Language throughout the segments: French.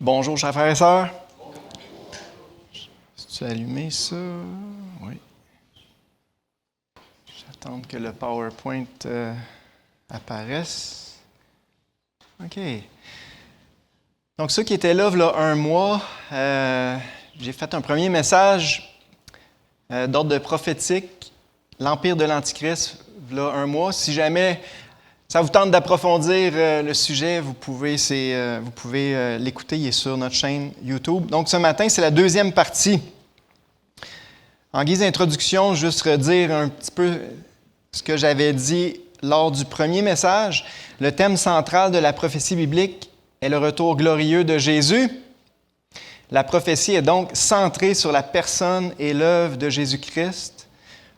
Bonjour, chers frères et sœurs. As-tu allumé ça? Oui. J'attends que le PowerPoint apparaisse. OK. Donc, ceux qui étaient là, il y a un mois, j'ai fait un premier message d'ordre prophétique, l'Empire de l'Antichrist, il y a un mois. Si jamais ça vous tente d'approfondir le sujet, vous pouvez l'écouter, il est sur notre chaîne YouTube. Donc, ce matin, c'est la deuxième partie. En guise d'introduction, juste redire un petit peu ce que j'avais dit lors du premier message. Le thème central de la prophétie biblique est le retour glorieux de Jésus. La prophétie est donc centrée sur la personne et l'œuvre de Jésus-Christ.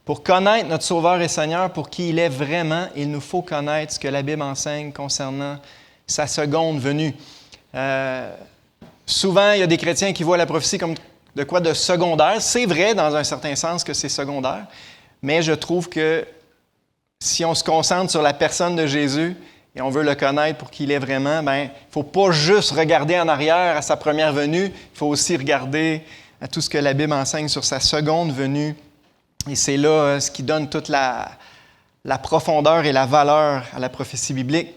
Pour connaître notre Sauveur et Seigneur, pour qui il est vraiment, il nous faut connaître ce que la Bible enseigne concernant sa seconde venue. Souvent, il y a des chrétiens qui voient la prophétie comme de quoi de secondaire. C'est vrai, dans un certain sens, que c'est secondaire, mais je trouve que si on se concentre sur la personne de Jésus et on veut le connaître pour qui il est vraiment, il ne faut pas juste regarder en arrière à sa première venue, il faut aussi regarder à tout ce que la Bible enseigne sur sa seconde venue. Et c'est là ce qui donne toute la profondeur et la valeur à la prophétie biblique.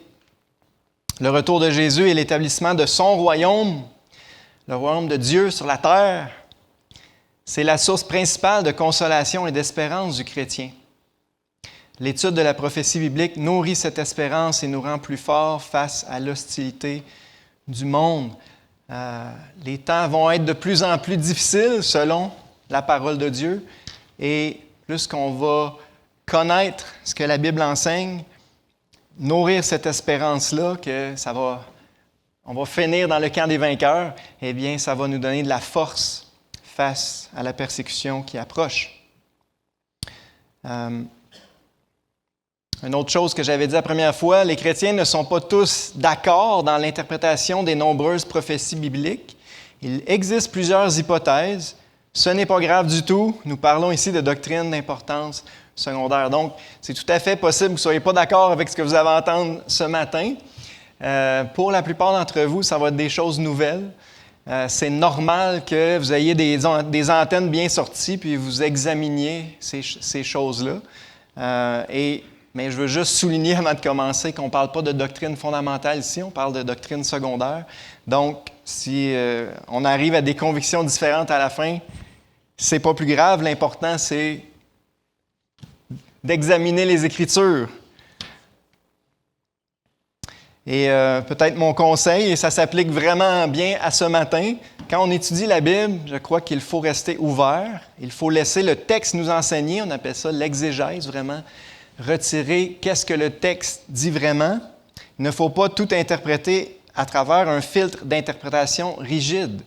Le retour de Jésus et l'établissement de son royaume, le royaume de Dieu sur la terre, c'est la source principale de consolation et d'espérance du chrétien. L'étude de la prophétie biblique nourrit cette espérance et nous rend plus forts face à l'hostilité du monde. Les temps vont être de plus en plus difficiles selon la parole de Dieu. Et plus qu'on va connaître ce que la Bible enseigne, nourrir cette espérance-là, on va finir dans le camp des vainqueurs, eh bien, ça va nous donner de la force face à la persécution qui approche. Une autre chose que j'avais dit la première fois, les chrétiens ne sont pas tous d'accord dans l'interprétation des nombreuses prophéties bibliques. Il existe plusieurs hypothèses. Ce n'est pas grave du tout. Nous parlons ici de doctrine d'importance secondaire. Donc, c'est tout à fait possible que vous ne soyez pas d'accord avec ce que vous allez entendre ce matin. Pour la plupart d'entre vous, ça va être des choses nouvelles. C'est normal que vous ayez des antennes bien sorties puis vous examiniez ces choses-là. Mais je veux juste souligner avant de commencer qu'on ne parle pas de doctrine fondamentale ici, on parle de doctrine secondaire. Donc, si on arrive à des convictions différentes à la fin, c'est pas plus grave. L'important, c'est d'examiner les Écritures. Et peut-être mon conseil, et ça s'applique vraiment bien à ce matin, quand on étudie la Bible, je crois qu'il faut rester ouvert. Il faut laisser le texte nous enseigner. On appelle ça l'exégèse, vraiment. Retirer qu'est-ce que le texte dit vraiment. Il ne faut pas tout interpréter à travers un filtre d'interprétation rigide.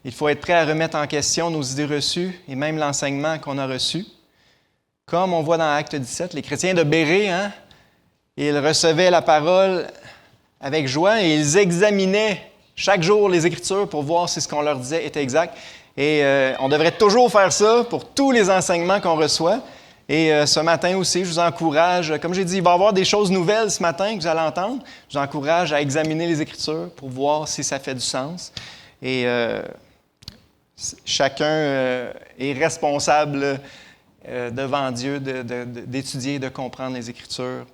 Il faut être prêt à remettre en question nos idées reçues et même l'enseignement qu'on a reçu. Comme on voit dans Acte 17, les chrétiens de Bérée, ils recevaient la parole avec joie et ils examinaient chaque jour les Écritures pour voir si ce qu'on leur disait était exact. Et on devrait toujours faire ça pour tous les enseignements qu'on reçoit. Et ce matin aussi, je vous encourage, comme j'ai dit, il va y avoir des choses nouvelles ce matin que vous allez entendre. Je vous encourage à examiner les Écritures pour voir si ça fait du sens. Et chacun est responsable devant Dieu d'étudier et de comprendre les Écritures.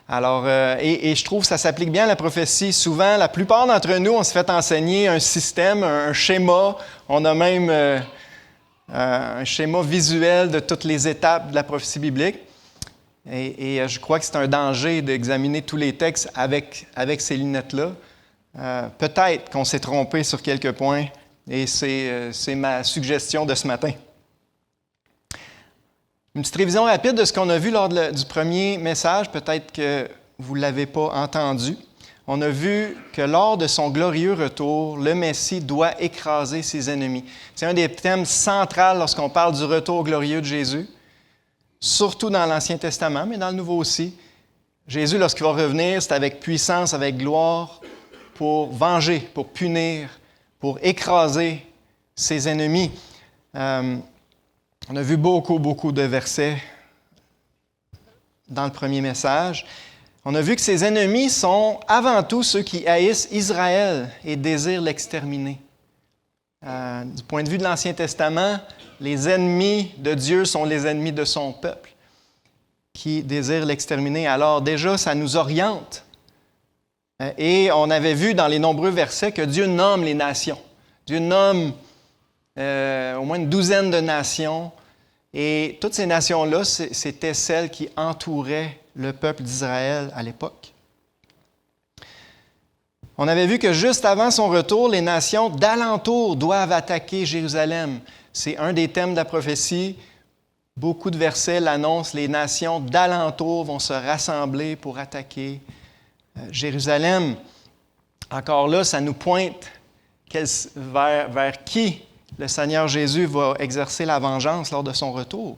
Alors, et je trouve que ça s'applique bien à la prophétie. Souvent, la plupart d'entre nous, on se fait enseigner un système, un schéma. On a même un schéma visuel de toutes les étapes de la prophétie biblique. Et je crois que c'est un danger d'examiner tous les textes avec ces lunettes-là. Peut-être qu'on s'est trompé sur quelques points. Et c'est ma suggestion de ce matin. Une petite révision rapide de ce qu'on a vu lors du premier message, peut-être que vous ne l'avez pas entendu. On a vu que lors de son glorieux retour, le Messie doit écraser ses ennemis. C'est un des thèmes centraux lorsqu'on parle du retour glorieux de Jésus, surtout dans l'Ancien Testament, mais dans le Nouveau aussi. Jésus, lorsqu'il va revenir, c'est avec puissance, avec gloire, pour venger, pour punir, pour écraser ses ennemis. On a vu beaucoup de versets dans le premier message. On a vu que ses ennemis sont avant tout ceux qui haïssent Israël et désirent l'exterminer. Du point de vue de l'Ancien Testament, les ennemis de Dieu sont les ennemis de son peuple qui désirent l'exterminer. Alors déjà, ça nous oriente. Et on avait vu dans les nombreux versets que Dieu nomme les nations. Dieu nomme au moins une douzaine de nations. Et toutes ces nations-là, c'était celles qui entouraient le peuple d'Israël à l'époque. On avait vu que juste avant son retour, les nations d'alentour doivent attaquer Jérusalem. C'est un des thèmes de la prophétie. Beaucoup de versets l'annoncent. Les nations d'alentour vont se rassembler pour attaquer Jérusalem. Encore là, ça nous pointe vers qui le Seigneur Jésus va exercer la vengeance lors de son retour.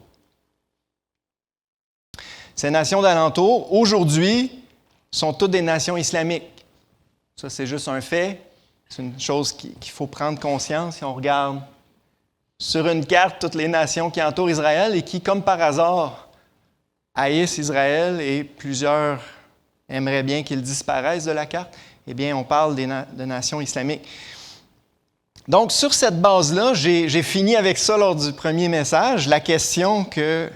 Ces nations d'alentour, aujourd'hui, sont toutes des nations islamiques. Ça, c'est juste un fait. C'est une chose qu'il faut prendre conscience si on regarde sur une carte toutes les nations qui entourent Israël et qui, comme par hasard, haïssent Israël et plusieurs aimeraient bien qu'ils disparaissent de la carte. Eh bien, on parle de nations islamiques. Donc, sur cette base-là, j'ai fini avec ça lors du premier message. La question que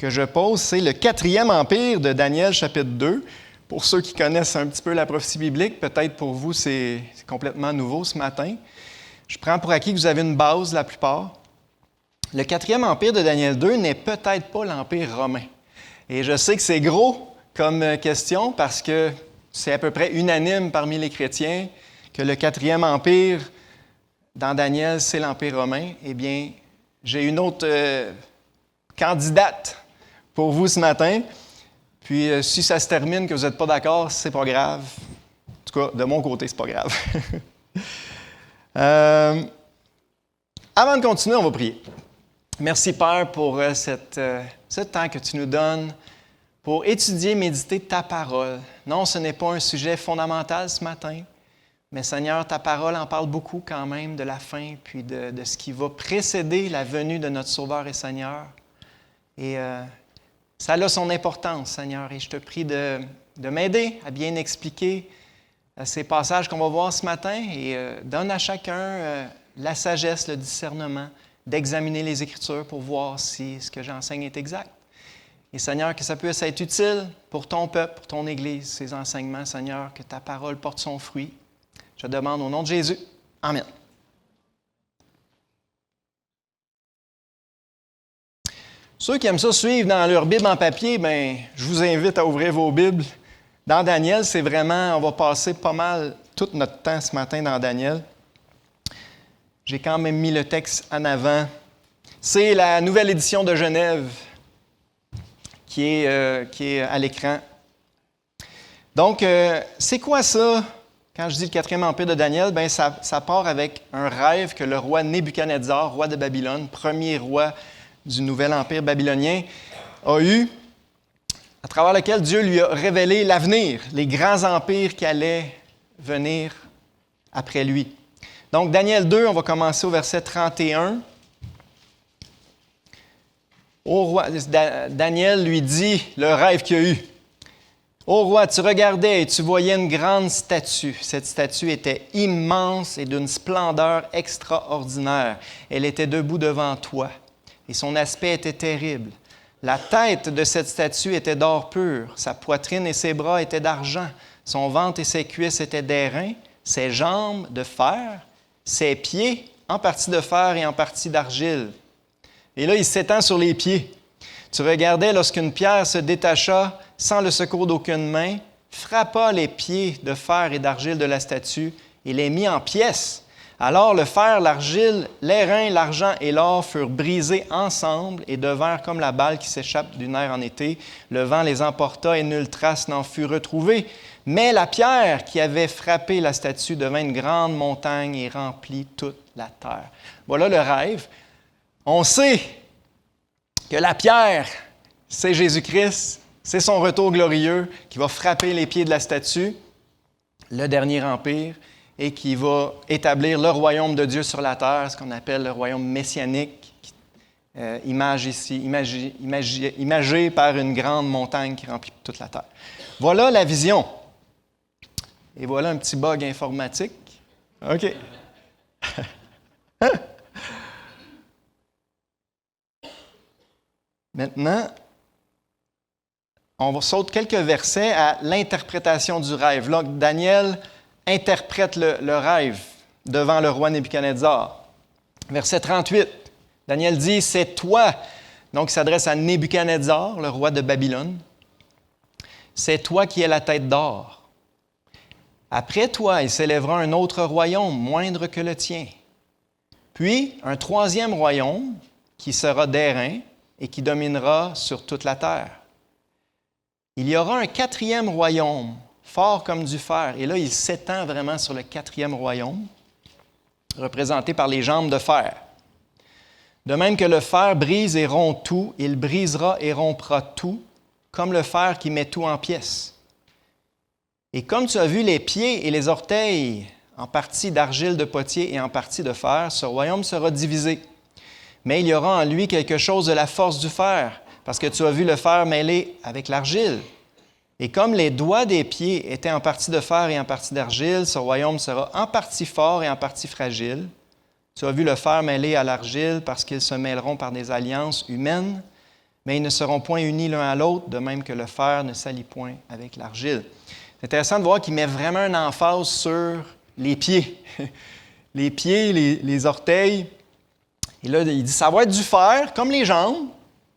je pose, c'est le 4e empire de Daniel, chapitre 2. Pour ceux qui connaissent un petit peu la prophétie biblique, peut-être pour vous, c'est complètement nouveau ce matin. Je prends pour acquis que vous avez une base, la plupart. Le 4e empire de Daniel 2 n'est peut-être pas l'Empire romain. Et je sais que c'est gros comme question parce que c'est à peu près unanime parmi les chrétiens que le 4e empire dans Daniel, c'est l'Empire romain. Eh bien, j'ai une autre candidate pour vous ce matin. Puis, si ça se termine que vous n'êtes pas d'accord, c'est pas grave. En tout cas, de mon côté, c'est pas grave. Avant de continuer, on va prier. Merci, Père, pour ce temps que tu nous donnes pour étudier, méditer ta parole. Non, ce n'est pas un sujet fondamental ce matin, mais Seigneur, ta parole en parle beaucoup quand même de la fin, puis de ce qui va précéder la venue de notre Sauveur et Seigneur. Et ça a son importance, Seigneur, et je te prie de m'aider à bien expliquer ces passages qu'on va voir ce matin et donne à chacun la sagesse, le discernement d'examiner les Écritures pour voir si ce que j'enseigne est exact. Et Seigneur, que ça puisse être utile pour ton peuple, pour ton Église, ces enseignements, Seigneur, que ta parole porte son fruit. Je demande au nom de Jésus. Amen. Ceux qui aiment ça suivre dans leur Bible en papier, bien, je vous invite à ouvrir vos Bibles. Dans Daniel, c'est vraiment, on va passer pas mal tout notre temps ce matin dans Daniel. J'ai quand même mis le texte en avant. C'est la nouvelle édition de Genève qui est à l'écran. Donc, c'est quoi ça? Quand je dis le 4e empire de Daniel, bien, ça part avec un rêve que le roi Nebuchadnezzar, roi de Babylone, premier roi du nouvel empire babylonien, a eu, à travers lequel Dieu lui a révélé l'avenir, les grands empires qui allaient venir après lui. Donc, Daniel 2, on va commencer au verset 31. Au roi, Daniel lui dit le rêve qu'il a eu. « Ô roi, tu regardais et tu voyais une grande statue. Cette statue était immense et d'une splendeur extraordinaire. Elle était debout devant toi et son aspect était terrible. La tête de cette statue était d'or pur, sa poitrine et ses bras étaient d'argent, son ventre et ses cuisses étaient d'airain, ses jambes de fer, ses pieds en partie de fer et en partie d'argile. » Et là, il s'étend sur les pieds. « Tu regardais lorsqu'une pierre se détacha sans le secours d'aucune main, frappa les pieds de fer et d'argile de la statue et les mit en pièces. Alors le fer, l'argile, l'airain, l'argent et l'or furent brisés ensemble et devinrent comme la balle qui s'échappe du nerf en été. Le vent les emporta et nulle trace n'en fut retrouvée. Mais la pierre qui avait frappé la statue devint une grande montagne et remplit toute la terre. » Voilà le rêve. On sait que la pierre, c'est Jésus-Christ, c'est son retour glorieux qui va frapper les pieds de la statue, le dernier empire, et qui va établir le royaume de Dieu sur la terre, ce qu'on appelle le royaume messianique, imagé par une grande montagne qui remplit toute la terre. Voilà la vision. Et voilà un petit bug informatique. OK. Maintenant, on saute quelques versets à l'interprétation du rêve. Là, Daniel interprète le rêve devant le roi Nebuchadnezzar. Verset 38, Daniel dit, « C'est toi », donc il s'adresse à Nebuchadnezzar, le roi de Babylone, « C'est toi qui es la tête d'or. Après toi, il s'élèvera un autre royaume, moindre que le tien. Puis, un troisième royaume qui sera d'airain et qui dominera sur toute la terre. Il y aura un quatrième royaume, fort comme du fer. » Et là, il s'étend vraiment sur le quatrième royaume, représenté par les jambes de fer. « De même que le fer brise et rompt tout, il brisera et rompra tout, comme le fer qui met tout en pièces. Et comme tu as vu les pieds et les orteils, en partie d'argile de potier et en partie de fer, ce royaume sera divisé. Mais il y aura en lui quelque chose de la force du fer, parce que tu as vu le fer mêlé avec l'argile. Et comme les doigts des pieds étaient en partie de fer et en partie d'argile, ce royaume sera en partie fort et en partie fragile. Tu as vu le fer mêlé à l'argile, parce qu'ils se mêleront par des alliances humaines, mais ils ne seront point unis l'un à l'autre, de même que le fer ne s'allie point avec l'argile. » C'est intéressant de voir qu'il met vraiment une emphase sur les pieds. Les pieds, les orteils. Et là, il dit, ça va être du fer, comme les jambes.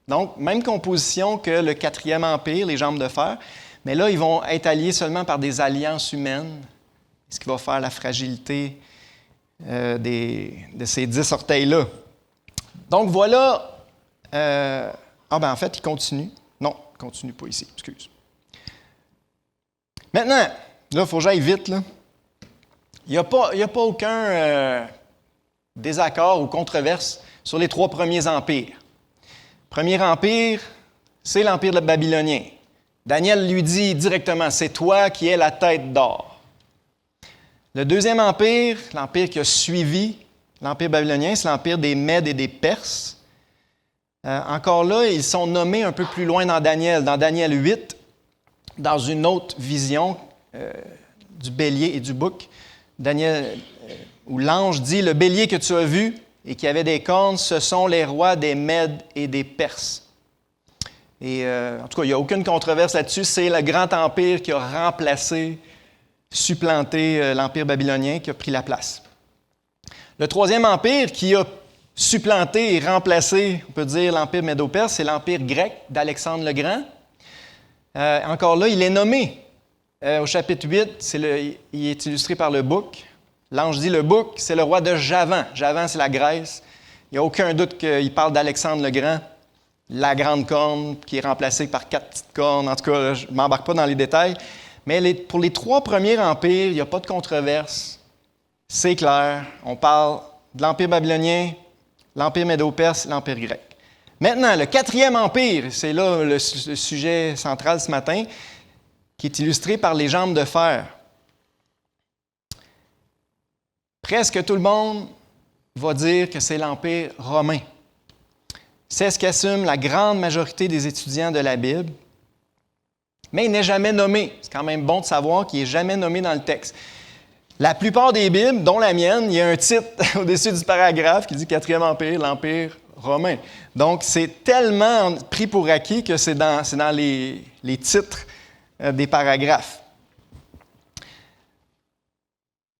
Donc, même composition que le quatrième empire, les jambes de fer. Mais là, ils vont être alliés seulement par des alliances humaines, ce qui va faire la fragilité de ces 10 orteils-là. Donc, voilà. En fait, il continue. Non, il ne continue pas ici, excuse. Maintenant, là, il faut que j'aille vite, là. Il n'y a pas aucun désaccord ou controverse sur les 3 premiers empires. Premier empire, c'est l'empire babylonien. Daniel lui dit directement, « C'est toi qui es la tête d'or. » Le deuxième empire, l'empire qui a suivi l'empire babylonien, c'est l'empire des Mèdes et des Perses. Encore là, ils sont nommés un peu plus loin dans Daniel 8, dans une autre vision du bélier et du bouc. Daniel, où l'ange dit, « Le bélier que tu as vu et qui avait des cornes, ce sont les rois des Mèdes et des Perses. » Et en tout cas, il n'y a aucune controverse là-dessus. C'est le grand empire qui a remplacé, supplanté l'empire babylonien, qui a pris la place. Le troisième empire qui a supplanté et remplacé, on peut dire, l'empire médo-perse, c'est l'empire grec d'Alexandre le Grand. Encore là, il est nommé. Au chapitre 8, il est illustré par le bouc. L'ange dit, le bouc, c'est le roi de Javan. Javan, c'est la Grèce. Il n'y a aucun doute qu'il parle d'Alexandre le Grand, la grande corne qui est remplacée par 4 petites cornes. En tout cas, je ne m'embarque pas dans les détails. Mais pour les 3 premiers empires, il n'y a pas de controverse. C'est clair. On parle de l'empire babylonien, l'empire médo-perse, l'empire grec. Maintenant, le 4e empire, c'est là le sujet central ce matin, qui est illustré par les jambes de fer. Presque tout le monde va dire que c'est l'Empire romain. C'est ce qu'assume la grande majorité des étudiants de la Bible, mais il n'est jamais nommé. C'est quand même bon de savoir qu'il n'est jamais nommé dans le texte. La plupart des Bibles, dont la mienne, il y a un titre au-dessus du paragraphe qui dit « 4e Empire, l'Empire romain ». Donc, c'est tellement pris pour acquis que c'est dans les titres des paragraphes.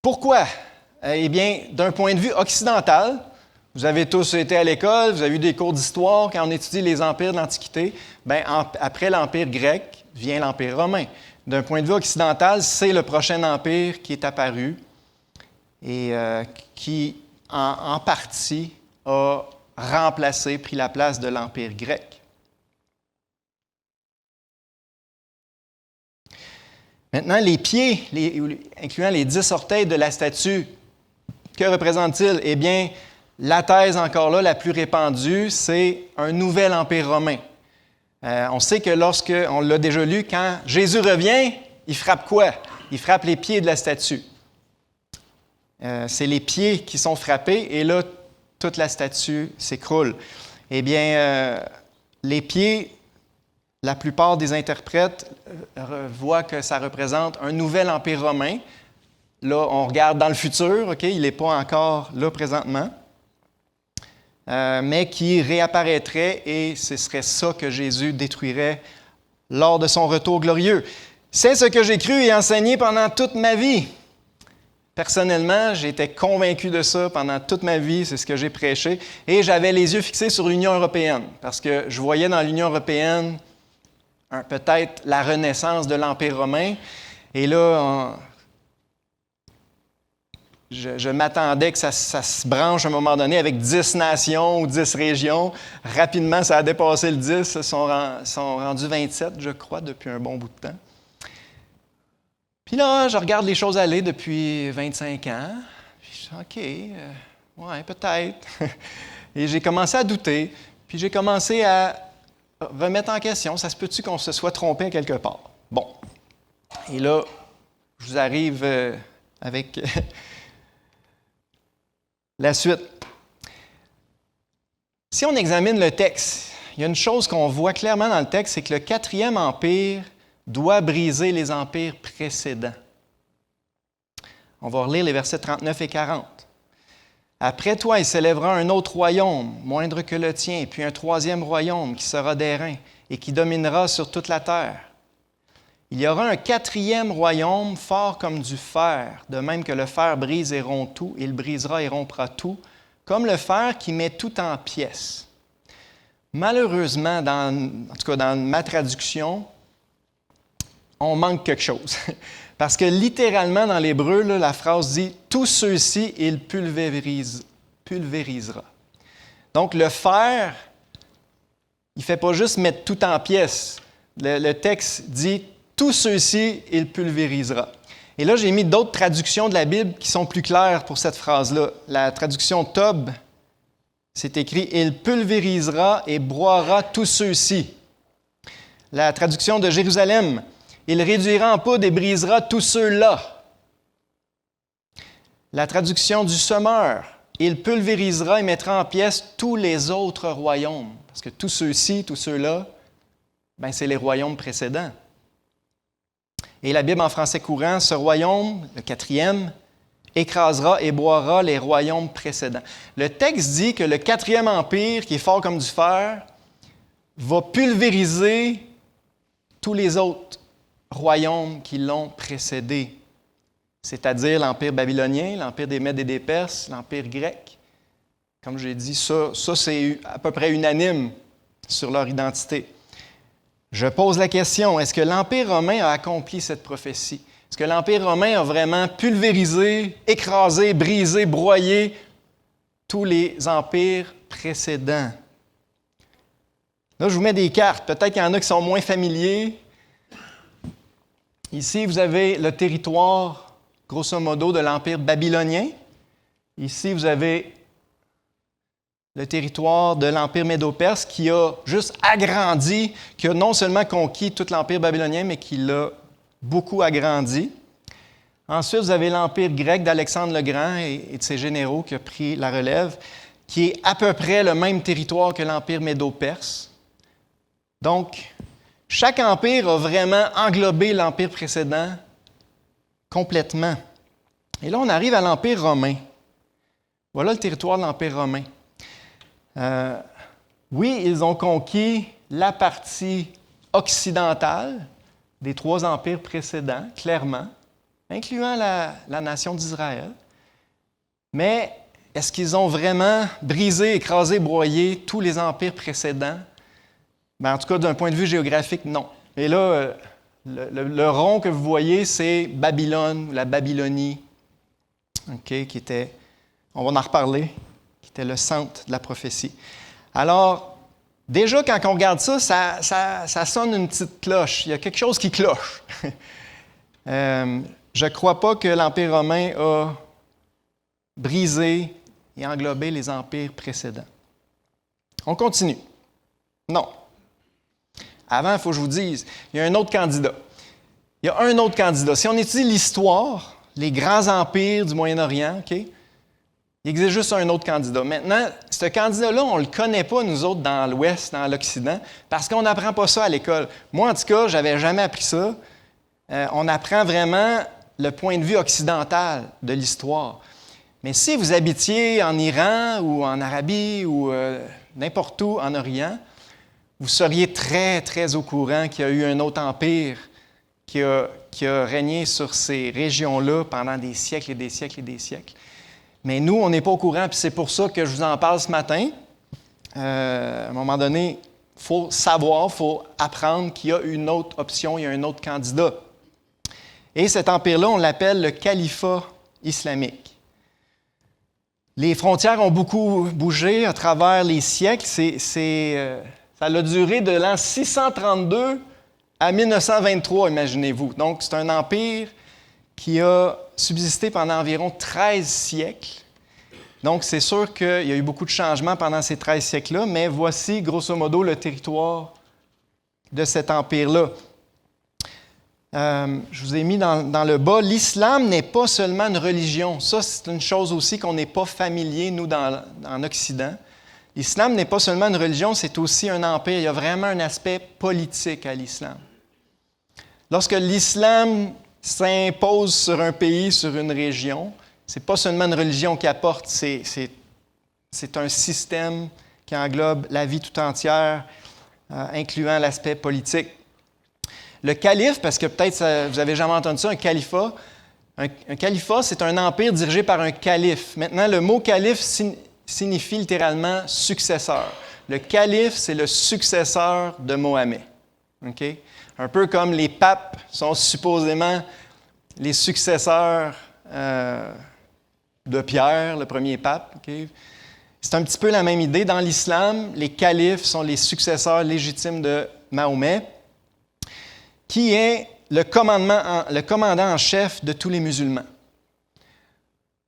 Pourquoi? Eh bien, d'un point de vue occidental, vous avez tous été à l'école, vous avez eu des cours d'histoire quand on étudie les empires de l'Antiquité. Après l'Empire grec vient l'Empire romain. D'un point de vue occidental, c'est le prochain empire qui est apparu et qui, en partie, a remplacé, pris la place de l'Empire grec. Maintenant, les pieds, incluant les 10 orteils de la statue, que représentent-ils? Eh bien, la thèse encore là, la plus répandue, c'est un nouvel empire romain. On sait que on l'a déjà lu, quand Jésus revient, il frappe quoi? Il frappe les pieds de la statue. C'est les pieds qui sont frappés et là, toute la statue s'écroule. Eh bien, les pieds, la plupart des interprètes voient que ça représente un nouvel empire romain. Là, on regarde dans le futur, OK? Il n'est pas encore là présentement, mais qui réapparaîtrait et ce serait ça que Jésus détruirait lors de son retour glorieux. C'est ce que j'ai cru et enseigné pendant toute ma vie. Personnellement, j'étais convaincu de ça pendant toute ma vie, c'est ce que j'ai prêché, et j'avais les yeux fixés sur l'Union européenne, parce que je voyais dans l'Union européenne peut-être la renaissance de l'Empire romain, et là, je m'attendais que ça se branche à un moment donné avec 10 nations ou 10 régions. Rapidement, ça a dépassé le 10, ils sont rendus 27, je crois, depuis un bon bout de temps. Puis là, je regarde les choses aller depuis 25 ans. Puis je dis, OK, ouais, peut-être. Et j'ai commencé à douter. Puis j'ai commencé à remettre en question. Ça se peut-tu qu'on se soit trompé quelque part? Bon. Et là, je vous arrive avec la suite. Si on examine le texte, il y a une chose qu'on voit clairement dans le texte, c'est que le 4e empire doit briser les empires précédents. On va relire les versets 39 et 40. « Après toi, il s'élèvera un autre royaume, moindre que le tien, puis un 3e royaume qui sera d'airain et qui dominera sur toute la terre. Il y aura un 4e royaume fort comme du fer, de même que le fer brise et rompt tout, il brisera et rompra tout, comme le fer qui met tout en pièces. » Malheureusement, en tout cas dans ma traduction, on manque quelque chose. Parce que littéralement, dans l'hébreu, là, la phrase dit « Tous ceux-ci, il pulvérisera. » Donc, le fer, il ne fait pas juste mettre tout en pièces. Le texte dit « Tous ceux-ci, il pulvérisera. » Et là, j'ai mis d'autres traductions de la Bible qui sont plus claires pour cette phrase-là. La traduction Tob, c'est écrit « Il pulvérisera et broiera tous ceux-ci. » La traduction de Jérusalem, il réduira en poudre et brisera tous ceux-là. La traduction du Sommeur, il pulvérisera et mettra en pièces tous les autres royaumes. Parce que tous ceux-ci, tous ceux-là, ben, c'est les royaumes précédents. Et la Bible en français courant, ce royaume, le 4e, écrasera et broiera les royaumes précédents. Le texte dit que le 4e empire, qui est fort comme du fer, va pulvériser tous les autres royaumes qui l'ont précédé, c'est-à-dire l'Empire babylonien, l'Empire des Mèdes et des Perses, l'Empire grec. Comme j'ai dit, ça c'est à peu près unanime sur leur identité. Je pose la question, est-ce que l'Empire romain a accompli cette prophétie? Est-ce que l'Empire romain a vraiment pulvérisé, écrasé, brisé, broyé tous les empires précédents? Là, je vous mets des cartes. Peut-être qu'il y en a qui sont moins familiers. Ici, vous avez le territoire, grosso modo, de l'Empire babylonien. Ici, vous avez le territoire de l'Empire médo-perse qui a juste agrandi, qui a non seulement conquis tout l'Empire babylonien, mais qui l'a beaucoup agrandi. Ensuite, vous avez l'Empire grec d'Alexandre le Grand et de ses généraux qui a pris la relève, qui est à peu près le même territoire que l'Empire médo-perse. Donc, chaque empire a vraiment englobé l'empire précédent complètement. Et là, on arrive à l'Empire romain. Voilà le territoire de l'Empire romain. Oui, ils ont conquis la partie occidentale des 3 empires précédents, clairement, incluant la nation d'Israël. Mais est-ce qu'ils ont vraiment brisé, écrasé, broyé tous les empires précédents? En tout cas, d'un point de vue géographique, non. Et là, le rond que vous voyez, c'est Babylone, la Babylonie, qui était, on va en reparler, qui était le centre de la prophétie. Alors, déjà, quand on regarde ça, ça sonne une petite cloche. Il y a quelque chose qui cloche. Je ne crois pas que l'Empire romain a brisé et englobé les empires précédents. On continue. Non. Avant, il faut que je vous dise, il y a un autre candidat. Il y a un autre candidat. Si on étudie l'histoire, les grands empires du Moyen-Orient, il existe juste un autre candidat. Maintenant, ce candidat-là, on ne le connaît pas, nous autres, dans l'Ouest, dans l'Occident, parce qu'on n'apprend pas ça à l'école. Moi, en tout cas, je n'avais jamais appris ça. On apprend vraiment le point de vue occidental de l'histoire. Mais si vous habitiez en Iran ou en Arabie ou n'importe où en Orient, vous seriez très, très au courant qu'il y a eu un autre empire qui a régné sur ces régions-là pendant des siècles et des siècles et des siècles. Mais nous, on n'est pas au courant, puis c'est pour ça que je vous en parle ce matin. À un moment donné, il faut savoir, il faut apprendre qu'il y a une autre option, il y a un autre candidat. Et cet empire-là, on l'appelle le califat islamique. Les frontières ont beaucoup bougé à travers les siècles. Ça a duré de l'an 632 à 1923, imaginez-vous. Donc, c'est un empire qui a subsisté pendant environ 13 siècles. Donc, c'est sûr qu'il y a eu beaucoup de changements pendant ces 13 siècles-là, mais voici, grosso modo, le territoire de cet empire-là. Je vous ai mis dans le bas, l'islam n'est pas seulement une religion. Ça, c'est une chose aussi qu'on n'est pas familier, nous, en Occident. L'islam n'est pas seulement une religion, c'est aussi un empire. Il y a vraiment un aspect politique à l'islam. Lorsque l'islam s'impose sur un pays, sur une région, ce n'est pas seulement une religion qui apporte, c'est un système qui englobe la vie tout entière, incluant l'aspect politique. Le calife, parce que peut-être vous avez jamais entendu ça, un califat. Un califat, c'est un empire dirigé par un calife. Maintenant, le mot calife signifie littéralement successeur. Le calife, c'est le successeur de Mohammed. Okay? Un peu comme les papes sont supposément les successeurs de Pierre, le premier pape. Okay? C'est un petit peu la même idée. Dans l'islam, les califes sont les successeurs légitimes de Mahomet, qui est le commandant en chef de tous les musulmans.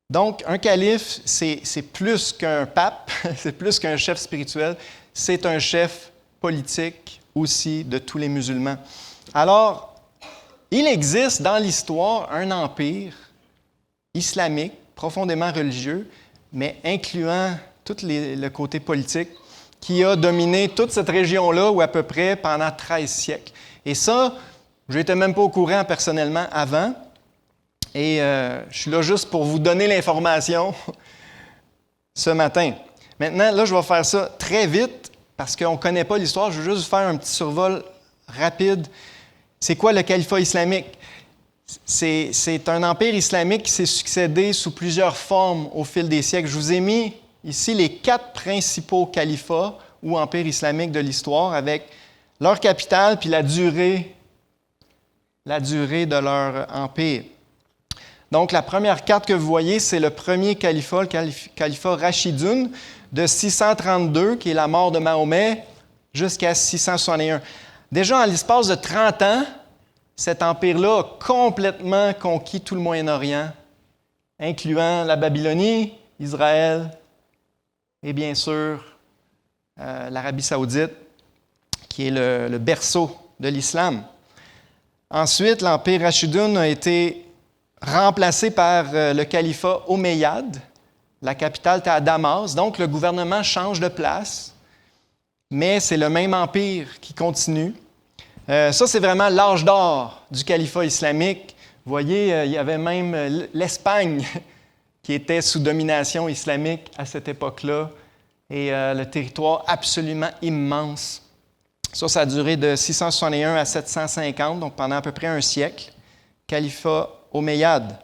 Donc, un calife, c'est plus qu'un pape, c'est plus qu'un chef spirituel, c'est un chef politique aussi de tous les musulmans. Alors, il existe dans l'histoire un empire islamique, profondément religieux, mais incluant tout le côté politique, qui a dominé toute cette région-là, ou à peu près pendant 13 siècles. Et ça, je n'étais même pas au courant personnellement avant. Et je suis là juste pour vous donner l'information ce matin. Maintenant, là, je vais faire ça très vite parce qu'on ne connaît pas l'histoire. Je veux juste faire un petit survol rapide. C'est quoi le califat islamique? C'est un empire islamique qui s'est succédé sous plusieurs formes au fil des siècles. Je vous ai mis ici les 4 principaux califats ou empires islamiques de l'histoire avec leur capitale puis la durée de leur empire. Donc, la première carte que vous voyez, c'est le premier califat, le califat Rachidoun, de 632, qui est la mort de Mahomet, jusqu'à 661. Déjà, en l'espace de 30 ans, cet empire-là a complètement conquis tout le Moyen-Orient, incluant la Babylonie, Israël et bien sûr l'Arabie saoudite, qui est le berceau de l'islam. Ensuite, l'empire Rachidoun a été remplacé par le califat omeyyade. La capitale était à Damas, donc le gouvernement change de place, mais c'est le même empire qui continue. Ça, c'est vraiment l'âge d'or du califat islamique. Vous voyez, il y avait même l'Espagne qui était sous domination islamique à cette époque-là, et le territoire absolument immense. Ça a duré de 661 à 750, donc pendant à peu près un siècle. Califat omeyyade.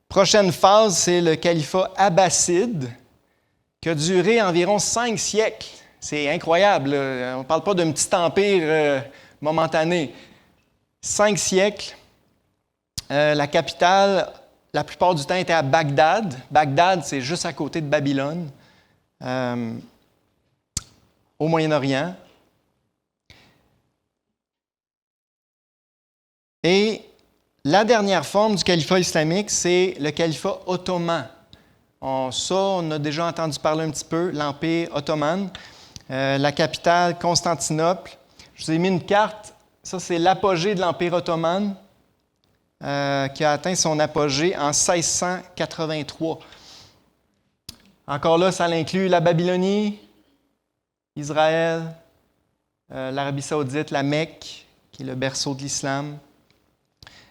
Prochaine phase, c'est le califat abbasside, qui a duré environ 5 siècles. C'est incroyable, là. On ne parle pas d'un petit empire momentané. 5 siècles. La capitale, la plupart du temps, était à Bagdad. Bagdad, c'est juste à côté de Babylone, au Moyen-Orient. Et la dernière forme du califat islamique, c'est le califat ottoman. On a déjà entendu parler un petit peu, l'Empire ottoman. La capitale, Constantinople. Je vous ai mis une carte. Ça, c'est l'apogée de l'Empire ottoman qui a atteint son apogée en 1683. Encore là, ça inclut la Babylonie, Israël, l'Arabie saoudite, la Mecque, qui est le berceau de l'islam.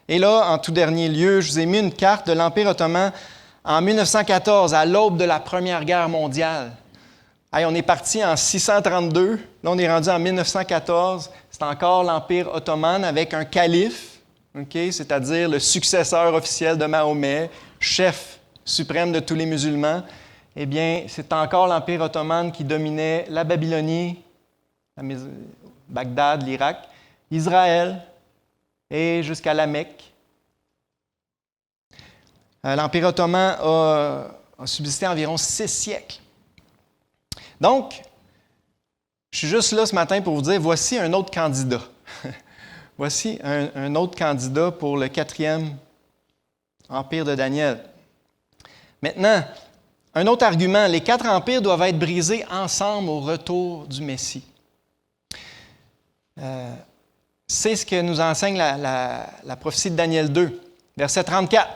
Et là, en tout dernier lieu, je vous ai mis une carte de l'Empire ottoman en 1914, à l'aube de la Première Guerre mondiale. Hey, on est parti en 632, là on est rendu en 1914, c'est encore l'Empire ottoman avec un calife, c'est-à-dire le successeur officiel de Mahomet, chef suprême de tous les musulmans. Eh bien, c'est encore l'Empire ottoman qui dominait la Babylonie, Bagdad, l'Irak, Israël et jusqu'à la Mecque. L'Empire ottoman a subsisté environ 6 siècles. Donc, je suis juste là ce matin pour vous dire, voici un autre candidat. Voici un autre candidat pour le 4e empire de Daniel. Maintenant, un autre argument, les 4 empires doivent être brisés ensemble au retour du Messie. C'est ce que nous enseigne la prophétie de Daniel 2, verset 34.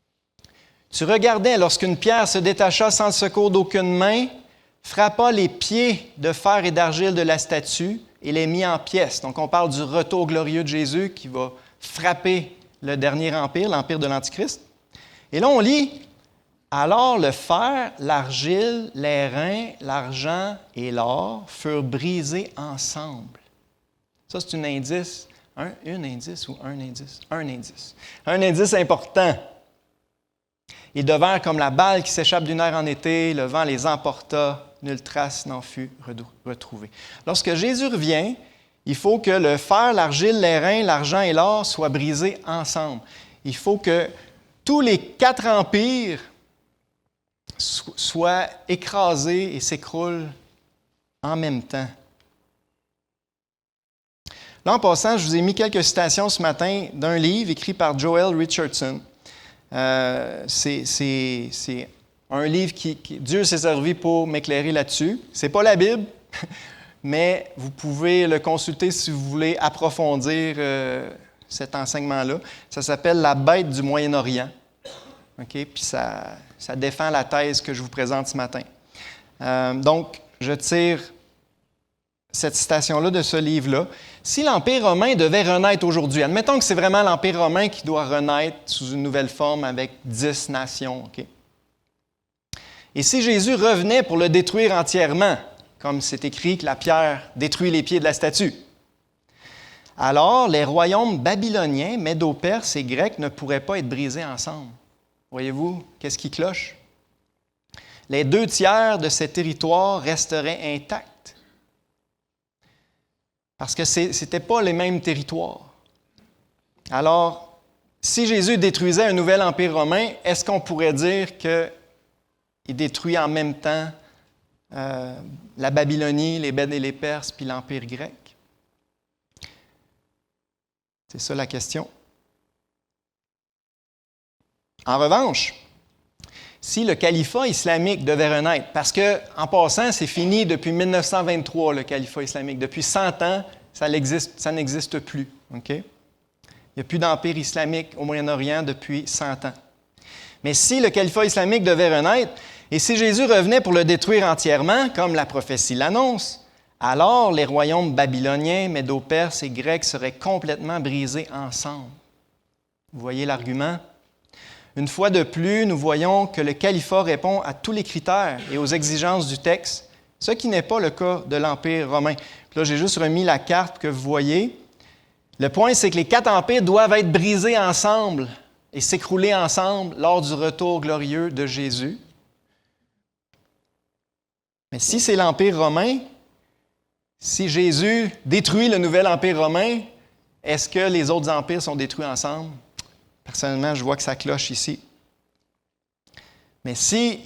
« Tu regardais lorsqu'une pierre se détacha sans le secours d'aucune main, frappa les pieds de fer et d'argile de la statue et les mit en pièces. » Donc, on parle du retour glorieux de Jésus qui va frapper le dernier empire, l'empire de l'Antichrist. Et là, on lit « Alors le fer, l'argile, l'airain, l'argent et l'or furent brisés ensemble. » Ça, c'est un indice. Un indice ou un indice? Un indice. Un indice important. Ils devinrent comme la balle qui s'échappe d'une aire en été, le vent les emporta, nulle trace n'en fut retrouvée. Lorsque Jésus revient, il faut que le fer, l'argile, l'airain, l'argent et l'or soient brisés ensemble. Il faut que tous les 4 empires soient écrasés et s'écroulent en même temps. Là, en passant, je vous ai mis quelques citations ce matin d'un livre écrit par Joel Richardson. C'est un livre qui Dieu s'est servi pour m'éclairer là-dessus. Ce n'est pas la Bible, mais vous pouvez le consulter si vous voulez approfondir cet enseignement-là. Ça s'appelle « La bête du Moyen-Orient ». Puis ça défend la thèse que je vous présente ce matin. Donc, je tire cette citation-là de ce livre-là. Si l'Empire romain devait renaître aujourd'hui, admettons que c'est vraiment l'Empire romain qui doit renaître sous une nouvelle forme avec 10 nations, Et si Jésus revenait pour le détruire entièrement, comme c'est écrit que la pierre détruit les pieds de la statue, alors les royaumes babyloniens, médo-perses et grecs ne pourraient pas être brisés ensemble. Voyez-vous, qu'est-ce qui cloche? Les 2 tiers de ces territoires resteraient intacts. Parce que ce n'étaient pas les mêmes territoires. Alors, si Jésus détruisait un nouvel empire romain, est-ce qu'on pourrait dire qu'il détruit en même temps la Babylonie, les Mèdes et les Perses, puis l'empire grec? C'est ça la question. En revanche, si le califat islamique devait renaître, parce que, en passant, c'est fini depuis 1923, le califat islamique. Depuis 100 ans, ça n'existe plus. Il n'y a plus d'empire islamique au Moyen-Orient depuis 100 ans. Mais si le califat islamique devait renaître, et si Jésus revenait pour le détruire entièrement, comme la prophétie l'annonce, alors les royaumes babyloniens, médo-perses et grecs seraient complètement brisés ensemble. Vous voyez l'argument? Une fois de plus, nous voyons que le califat répond à tous les critères et aux exigences du texte, ce qui n'est pas le cas de l'Empire romain. Puis là, j'ai juste remis la carte que vous voyez. Le point, c'est que les 4 empires doivent être brisés ensemble et s'écrouler ensemble lors du retour glorieux de Jésus. Mais si c'est l'Empire romain, si Jésus détruit le nouvel Empire romain, est-ce que les autres empires sont détruits ensemble? Personnellement, je vois que ça cloche ici. Mais si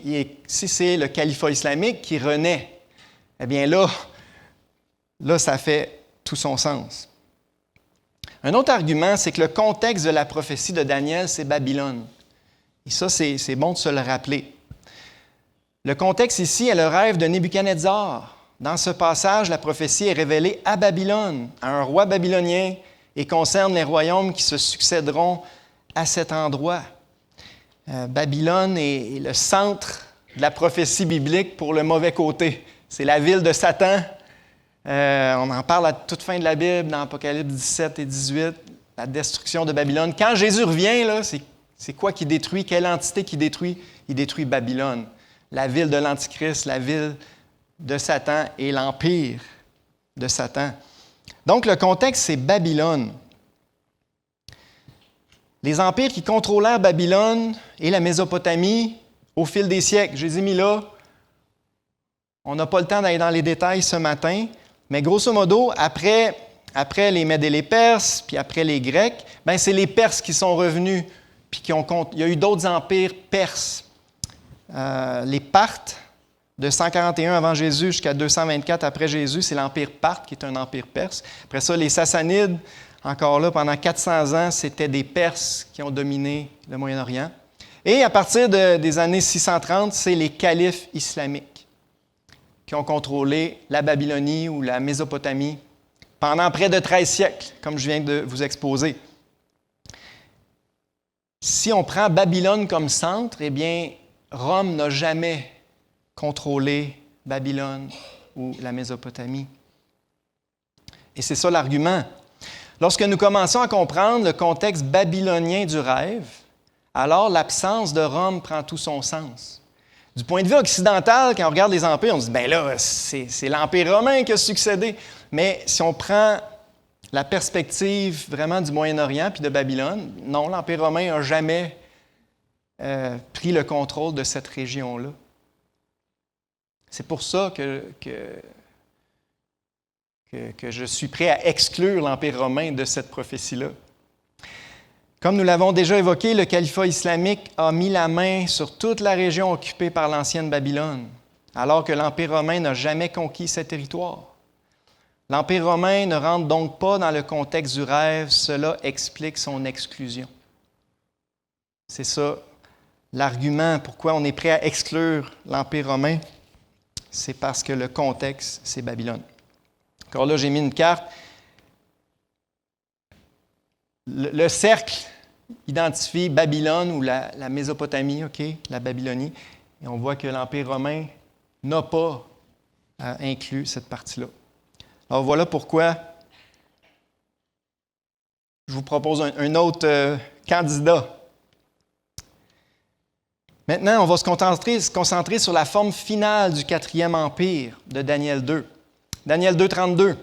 c'est le califat islamique qui renaît, eh bien là, ça fait tout son sens. Un autre argument, c'est que le contexte de la prophétie de Daniel, c'est Babylone. Et ça, c'est bon de se le rappeler. Le contexte ici est le rêve de Nebuchadnezzar. Dans ce passage, la prophétie est révélée à Babylone, à un roi babylonien, et concerne les royaumes qui se succéderont à cet endroit. Babylone est le centre de la prophétie biblique pour le mauvais côté. C'est la ville de Satan. On en parle à toute fin de la Bible, dans Apocalypse 17 et 18, la destruction de Babylone. Quand Jésus revient, là, c'est quoi qui détruit? Quelle entité qui détruit? Il détruit Babylone, la ville de l'Antichrist, la ville de Satan et l'empire de Satan. Donc, le contexte, c'est Babylone. Les empires qui contrôlèrent Babylone et la Mésopotamie au fil des siècles. Je les ai mis là. On n'a pas le temps d'aller dans les détails ce matin, mais grosso modo, après les Mèdes et les Perses, puis après les Grecs, bien, c'est les Perses qui sont revenus, puis il y a eu d'autres empires perses. Les Parthes, de 141 avant Jésus jusqu'à 224 après Jésus, c'est l'empire Parthe, qui est un empire perse. Après ça, les Sassanides, encore là, pendant 400 ans, c'était des Perses qui ont dominé le Moyen-Orient. Et à partir des années 630, c'est les califes islamiques qui ont contrôlé la Babylonie ou la Mésopotamie pendant près de 13 siècles, comme je viens de vous exposer. Si on prend Babylone comme centre, eh bien, Rome n'a jamais contrôlé Babylone ou la Mésopotamie. Et c'est ça l'argument. Lorsque nous commençons à comprendre le contexte babylonien du rêve, alors l'absence de Rome prend tout son sens. Du point de vue occidental, quand on regarde les empires, on se dit, bien là, c'est l'Empire romain qui a succédé. Mais si on prend la perspective vraiment du Moyen-Orient puis de Babylone, non, l'Empire romain n'a jamais pris le contrôle de cette région-là. C'est pour ça que je suis prêt à exclure l'Empire romain de cette prophétie-là. Comme nous l'avons déjà évoqué, le califat islamique a mis la main sur toute la région occupée par l'ancienne Babylone, alors que l'Empire romain n'a jamais conquis ces territoires. L'Empire romain ne rentre donc pas dans le contexte du rêve, cela explique son exclusion. C'est ça l'argument pourquoi on est prêt à exclure l'Empire romain, c'est parce que le contexte, c'est Babylone. Encore là, j'ai mis une carte. Le cercle identifie Babylone ou la Mésopotamie, la Babylonie, et on voit que l'Empire romain n'a pas inclus cette partie-là. Alors voilà pourquoi je vous propose un autre candidat. Maintenant, on va se concentrer sur la forme finale du 4e empire de Daniel 2. Daniel 2, 32.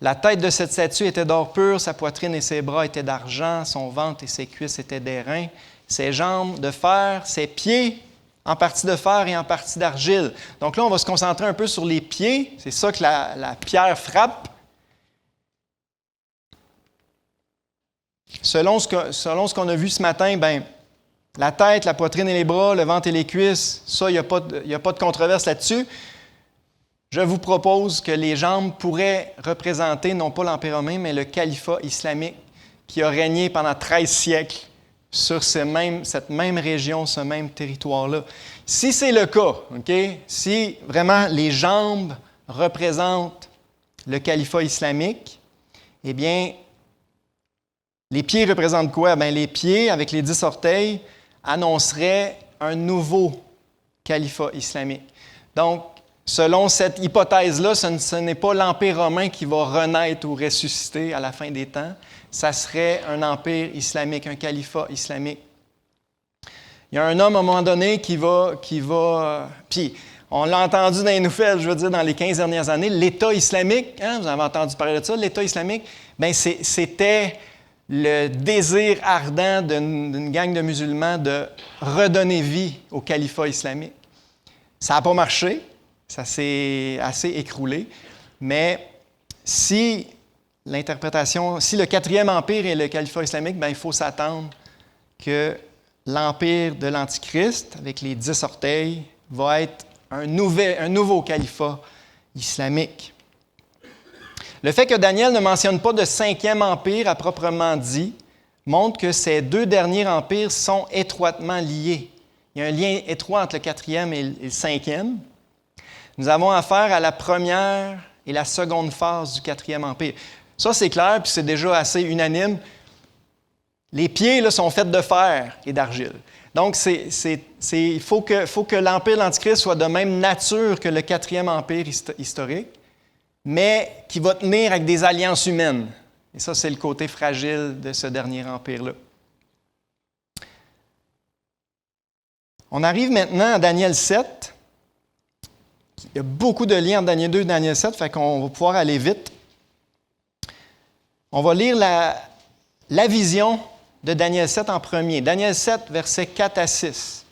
La tête de cette statue était d'or pur, sa poitrine et ses bras étaient d'argent, son ventre et ses cuisses étaient d'airain, ses jambes de fer, ses pieds en partie de fer et en partie d'argile. Donc là, on va se concentrer un peu sur les pieds. C'est ça que la pierre frappe. Selon ce qu'on a vu ce matin, bien, la tête, la poitrine et les bras, le ventre et les cuisses, ça, il n'y a pas de controverse là-dessus. Je vous propose que les jambes pourraient représenter non pas l'Empire romain, mais le califat islamique qui a régné pendant 13 siècles sur cette même région, ce même territoire-là. Si c'est le cas, si vraiment les jambes représentent le califat islamique, eh bien, les pieds représentent quoi? Bien, les pieds, avec les 10 orteils, annonceraient un nouveau califat islamique. Donc, selon cette hypothèse-là, ce n'est pas l'Empire romain qui va renaître ou ressusciter à la fin des temps. Ça serait un empire islamique, un califat islamique. Il y a un homme, à un moment donné, qui va puis, on l'a entendu dans les nouvelles, je veux dire, dans les 15 dernières années, l'État islamique, vous avez entendu parler de ça, l'État islamique, bien, c'était le désir ardent d'une gang de musulmans de redonner vie au califat islamique. Ça n'a pas marché. Ça s'est assez écroulé. Mais si le 4e empire est le califat islamique, bien, il faut s'attendre que l'empire de l'Antichrist, avec les 10 orteils, va être un nouveau califat islamique. Le fait que Daniel ne mentionne pas de 5e empire à proprement dit montre que ces deux derniers empires sont étroitement liés. Il y a un lien étroit entre le 4e et le 5e. Nous avons affaire à la première et la seconde phase du 4e empire. Ça, c'est clair, puis c'est déjà assez unanime. Les pieds là, sont faits de fer et d'argile. Donc, il faut que l'Empire de l'Antichrist soit de même nature que le 4e Empire historique, mais qui va tenir avec des alliances humaines. Et ça, c'est le côté fragile de ce dernier empire-là. On arrive maintenant à Daniel 7. Il y a beaucoup de liens entre Daniel 2 et Daniel 7, fait qu'on va pouvoir aller vite. On va lire la vision de Daniel 7 en premier. Daniel 7, versets 4 à 6.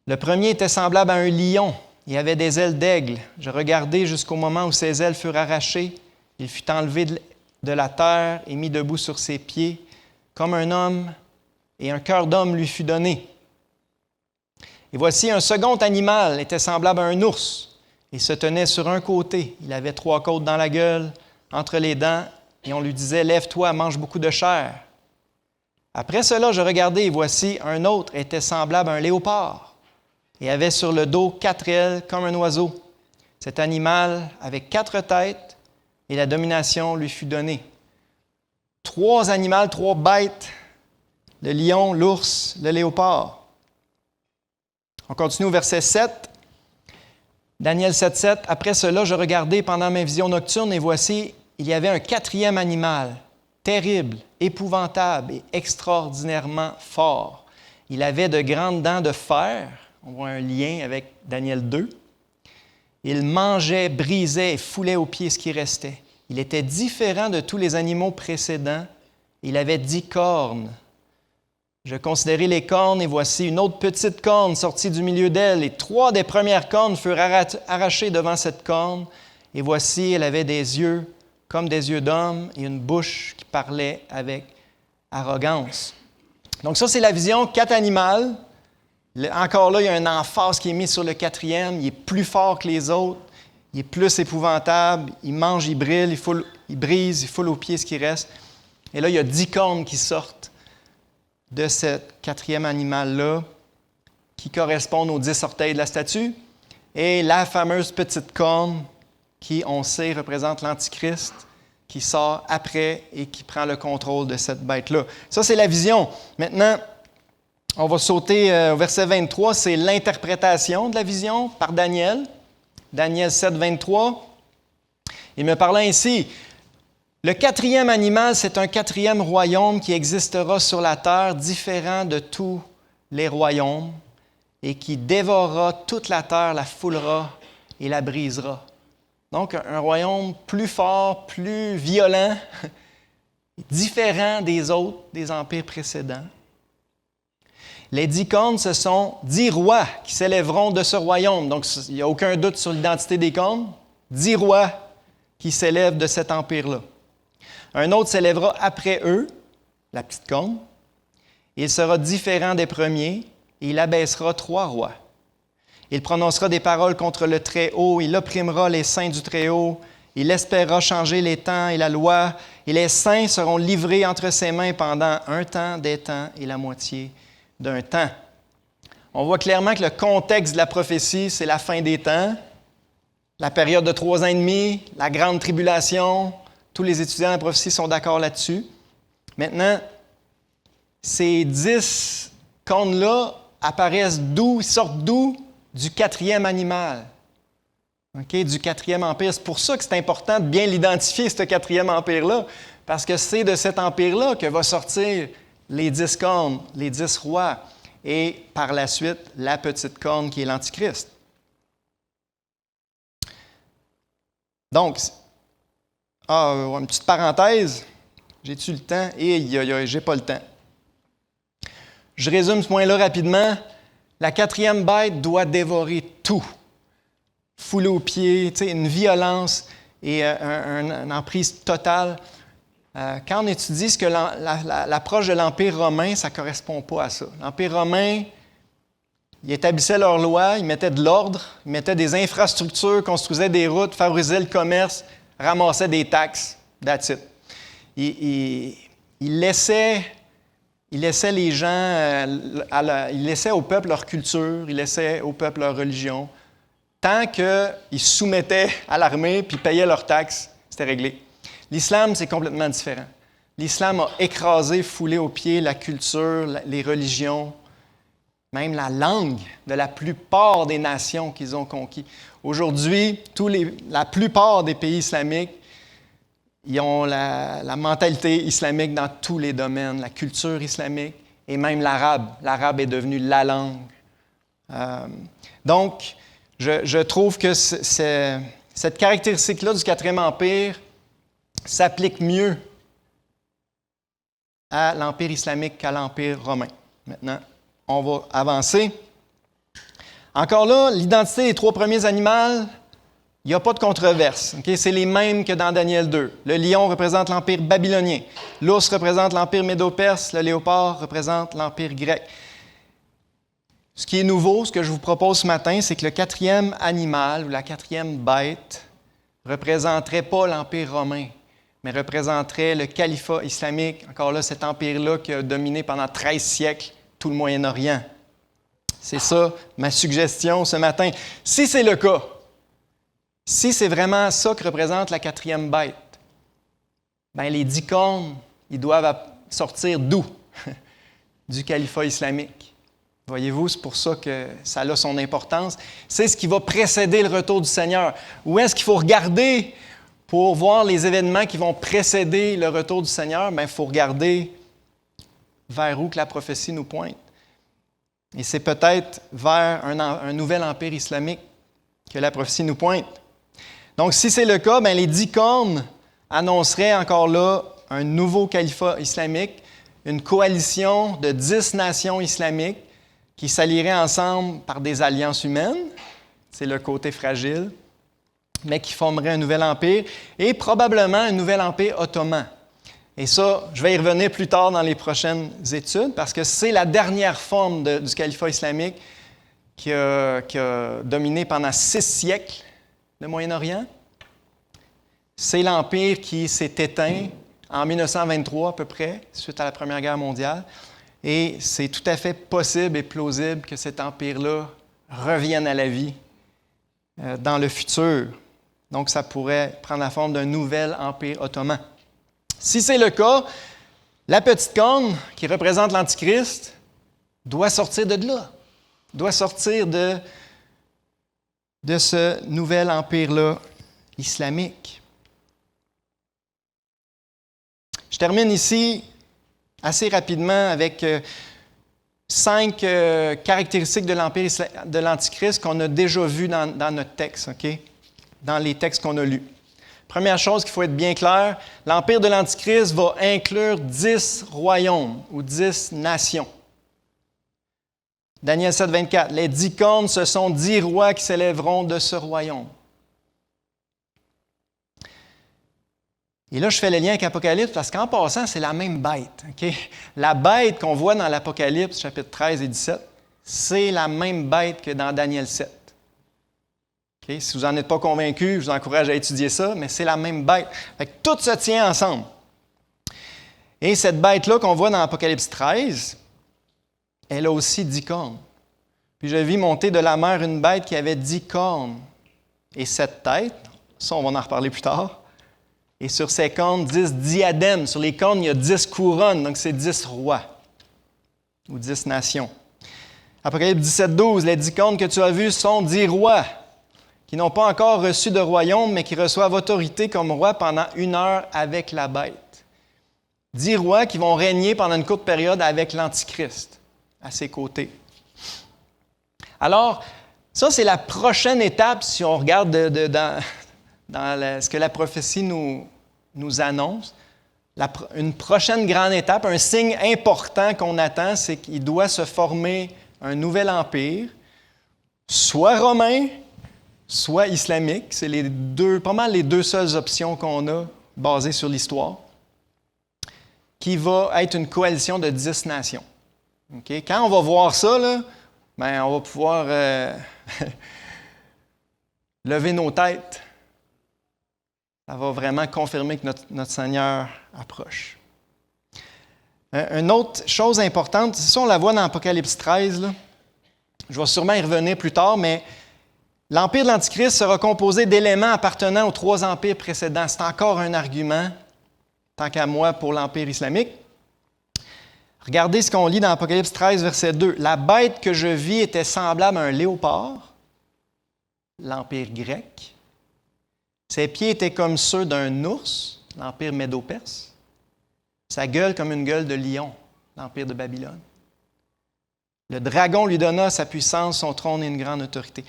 Le premier était semblable à un lion. Il avait des ailes d'aigle. Je regardai jusqu'au moment où ses ailes furent arrachées. Il fut enlevé de la terre et mis debout sur ses pieds, comme un homme, et un cœur d'homme lui fut donné. Et voici un second animal, était semblable à un ours. Il se tenait sur un côté. Il avait 3 côtes dans la gueule, entre les dents, et on lui disait « Lève-toi, mange beaucoup de chair. » Après cela, je regardai, et voici un autre était semblable à un léopard, et avait sur le dos 4 ailes comme un oiseau. Cet animal avait 4 têtes, et la domination lui fut donnée. 3 animaux, 3 bêtes, le lion, l'ours, le léopard. On continue au verset 7. Daniel 7, 7. Après cela, je regardai pendant mes visions nocturnes, et voici, il y avait un 4e animal, terrible, épouvantable et extraordinairement fort. Il avait de grandes dents de fer. On voit un lien avec Daniel 2. Il mangeait, brisait et foulait aux pieds ce qui restait. Il était différent de tous les animaux précédents. Il avait 10 cornes. Je considérai les cornes, et voici une autre petite corne sortie du milieu d'elle, et 3 des premières cornes furent arrachées devant cette corne, et voici, elle avait des yeux comme des yeux d'homme, et une bouche qui parlait avec arrogance. Donc ça, c'est la vision 4 animaux. Encore là, il y a un emphase qui est mis sur le 4e, il est plus fort que les autres, il est plus épouvantable, il mange, il brille, il brise, il foule aux pieds ce qui reste. Et là, il y a 10 cornes qui sortent de ce 4e animal-là, qui correspondent aux 10 orteils de la statue, et la fameuse petite corne qui, on sait, représente l'Antichrist, qui sort après et qui prend le contrôle de cette bête-là. Ça, c'est la vision. Maintenant, on va sauter au verset 23, c'est l'interprétation de la vision par Daniel. Daniel 7, 23. Il me parla ainsi. Le 4e animal, c'est un 4e royaume qui existera sur la terre, différent de tous les royaumes, et qui dévorera toute la terre, la foulera et la brisera. Donc, un royaume plus fort, plus violent, différent des autres, des empires précédents. Les 10 cornes, ce sont 10 rois qui s'élèveront de ce royaume. Donc, il n'y a aucun doute sur l'identité des cornes. 10 rois qui s'élèvent de cet empire-là. Un autre s'élèvera après eux, la petite corne. Il sera différent des premiers, et il abaissera 3 rois. Il prononcera des paroles contre le Très-Haut, il opprimera les saints du Très-Haut, il espérera changer les temps et la loi, et les saints seront livrés entre ses mains pendant un temps, des temps et la moitié d'un temps. On voit clairement que le contexte de la prophétie, c'est la fin des temps, la période de 3 ans et demi, la grande tribulation. Tous les étudiants de la prophétie sont d'accord là-dessus. Maintenant, ces 10 cornes-là apparaissent d'où? Ils sortent d'où? Du 4e animal. Okay? Du 4e empire. C'est pour ça que c'est important de bien l'identifier, ce 4e empire-là, parce que c'est de cet empire-là que va sortir les 10 cornes, les 10 rois, et par la suite, la petite corne qui est l'Antichrist. Donc, une petite parenthèse, j'ai-tu le temps? J'ai pas le temps. Je résume ce point-là rapidement. La 4e bête doit dévorer tout. Fouler aux pieds, une violence et une emprise totale. Quand on étudie ce que l'approche de l'Empire romain, ça ne correspond pas à ça. L'Empire romain, ils établissaient leurs lois, ils mettaient de l'ordre, ils mettaient des infrastructures, construisaient des routes, favorisaient le commerce, ramassaient des taxes. That's it. Ils laissaient les gens, ils laissaient au peuple leur culture, ils laissaient au peuple leur religion. Tant qu'ils se soumettaient à l'armée puis payaient leurs taxes, c'était réglé. L'islam, c'est complètement différent. L'islam a écrasé, foulé aux pieds la culture, les religions, même la langue de la plupart des nations qu'ils ont conquis. Aujourd'hui, la plupart des pays islamiques, ils ont la mentalité islamique dans tous les domaines, la culture islamique et même l'arabe. L'arabe est devenu la langue. Donc, je trouve que cette caractéristique-là du 4e Empire s'applique mieux à l'Empire islamique qu'à l'Empire romain. Maintenant, on va avancer. Encore là, l'identité des 3 premiers animaux, il n'y a pas de controverse. Okay? C'est les mêmes que dans Daniel 2. Le lion représente l'Empire babylonien. L'ours représente l'Empire médo-perse. Le léopard représente l'Empire grec. Ce qui est nouveau, ce que je vous propose ce matin, c'est que le 4e animal ou la 4e bête ne représenterait pas l'Empire romain, mais représenterait le califat islamique. Encore là, cet empire-là qui a dominé pendant 13 siècles tout le Moyen-Orient. C'est ça ma suggestion ce matin. Si c'est le cas, si c'est vraiment ça que représente la 4e bête, bien les 10 cornes, ils doivent sortir d'où? Du califat islamique. Voyez-vous, c'est pour ça que ça a son importance. C'est ce qui va précéder le retour du Seigneur. Où est-ce qu'il faut regarder pour voir les événements qui vont précéder le retour du Seigneur? Bien, il faut regarder vers où que la prophétie nous pointe. Et c'est peut-être vers un nouvel empire islamique que la prophétie nous pointe. Donc, si c'est le cas, bien, les 10 cornes annonceraient encore là un nouveau califat islamique, une coalition de 10 nations islamiques qui s'allieraient ensemble par des alliances humaines, c'est le côté fragile, mais qui formeraient un nouvel empire, et probablement un nouvel empire ottoman. Et ça, je vais y revenir plus tard dans les prochaines études, parce que c'est la dernière forme du califat islamique qui a dominé pendant 6 siècles le Moyen-Orient. C'est l'empire qui s'est éteint en 1923 à peu près, suite à la Première Guerre mondiale. Et c'est tout à fait possible et plausible que cet empire-là revienne à la vie dans le futur. Donc, ça pourrait prendre la forme d'un nouvel empire ottoman. Si c'est le cas, la petite corne, qui représente l'Antichrist, doit sortir de là, doit sortir de ce nouvel empire-là islamique. Je termine ici assez rapidement avec 5 caractéristiques de l'empire de l'Antichrist qu'on a déjà vues dans notre texte, okay? Dans les textes qu'on a lus. Première chose qu'il faut être bien clair, l'empire de l'Antichrist va inclure 10 royaumes ou 10 nations. Daniel 7, 24, les 10 cornes, ce sont 10 rois qui s'élèveront de ce royaume. Et là, je fais le lien avec Apocalypse parce qu'en passant, c'est la même bête. Okay? La bête qu'on voit dans l'Apocalypse, chapitre 13 et 17, c'est la même bête que dans Daniel 7. Okay? Si vous n'en êtes pas convaincu, je vous encourage à étudier ça, mais c'est la même bête. Fait que tout se tient ensemble. Et cette bête-là qu'on voit dans Apocalypse 13, elle a aussi 10 cornes. Puis je vis monter de la mer une bête qui avait 10 cornes et 7 têtes. Ça, on va en reparler plus tard. Et sur ces cornes, 10 diadèmes. Sur les cornes, il y a 10 couronnes, donc c'est 10 rois ou 10 nations. Apocalypse 17, 12, les 10 cornes que tu as vues sont 10 rois qui n'ont pas encore reçu de royaume, mais qui reçoivent autorité comme rois pendant 1 heure avec la bête. 10 rois qui vont régner pendant une courte période avec l'Antichrist à ses côtés. Alors, ça, c'est la prochaine étape si on regarde dans ce que la prophétie nous annonce. Une prochaine grande étape, un signe important qu'on attend, c'est qu'il doit se former un nouvel empire, soit romain, soit islamique. C'est pas mal les 2 seules options qu'on a basées sur l'histoire, qui va être une coalition de 10 nations. Okay? Quand on va voir ça, là, ben, on va pouvoir lever nos têtes. Ça va vraiment confirmer que notre Seigneur approche. Une autre chose importante, ça on la voit dans Apocalypse 13, là. Je vais sûrement y revenir plus tard, mais l'Empire de l'Antichrist sera composé d'éléments appartenant aux 3 empires précédents. C'est encore un argument tant qu'à moi, pour l'Empire islamique. Regardez ce qu'on lit dans Apocalypse 13, verset 2. « La bête que je vis était semblable à un léopard, l'Empire grec. Ses pieds étaient comme ceux d'un ours, l'Empire médo-perse. Sa gueule comme une gueule de lion, l'Empire de Babylone. Le dragon lui donna sa puissance, son trône et une grande autorité. »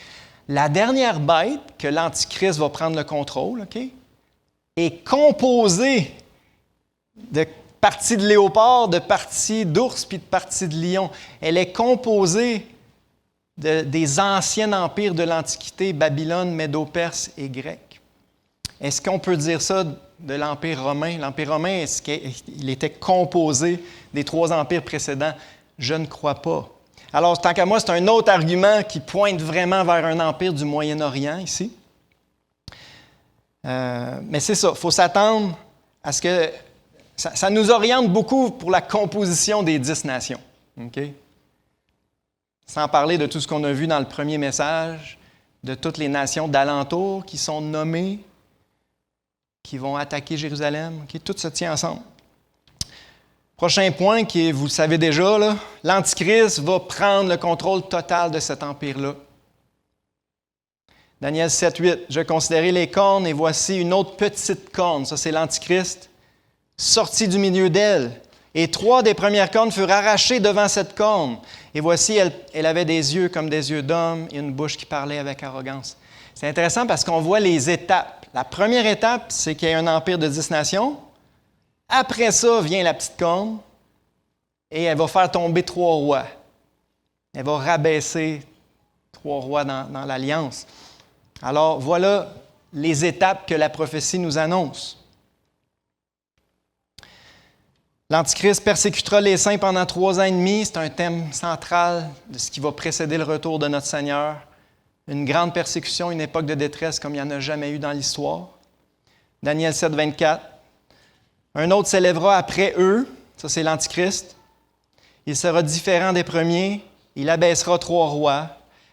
La dernière bête que l'Antichrist va prendre le contrôle, est composée de parties de léopard, de parties d'ours puis de parties de lion. Elle est composée des anciens empires de l'Antiquité, Babylone, Médo-Perse et grec. Est-ce qu'on peut dire ça de l'Empire romain? L'Empire romain, est-ce qu'il était composé des 3 empires précédents? Je ne crois pas. Alors, tant qu'à moi, c'est un autre argument qui pointe vraiment vers un empire du Moyen-Orient ici. Mais c'est ça, il faut s'attendre à ce que... Ça nous oriente beaucoup pour la composition des 10 nations. Sans parler de tout ce qu'on a vu dans le premier message, de toutes les nations d'alentour qui sont nommées, qui vont attaquer Jérusalem. Tout se tient ensemble. Prochain point, qui est, vous le savez déjà, là, l'Antichrist va prendre le contrôle total de cet empire-là. Daniel 7, 8. « Je considérai les cornes et voici une autre petite corne. » Ça, c'est l'Antichrist. « Sortie du milieu d'elle. Et 3 des premières cornes furent arrachées devant cette corne. Et voici, elle avait des yeux comme des yeux d'homme et une bouche qui parlait avec arrogance. » C'est intéressant parce qu'on voit les étapes. La première étape, c'est qu'il y a un empire de 10 nations. Après ça vient la petite corne et elle va faire tomber 3 rois. Elle va rabaisser 3 rois dans l'Alliance. Alors, voilà les étapes que la prophétie nous annonce. L'Antichrist persécutera les saints pendant 3 ans et demi. C'est un thème central de ce qui va précéder le retour de notre Seigneur. Une grande persécution, une époque de détresse comme il n'y en a jamais eu dans l'histoire. Daniel 7, 24. Un autre s'élèvera après eux, ça c'est l'Antichrist. Il sera différent des premiers, il abaissera 3 rois,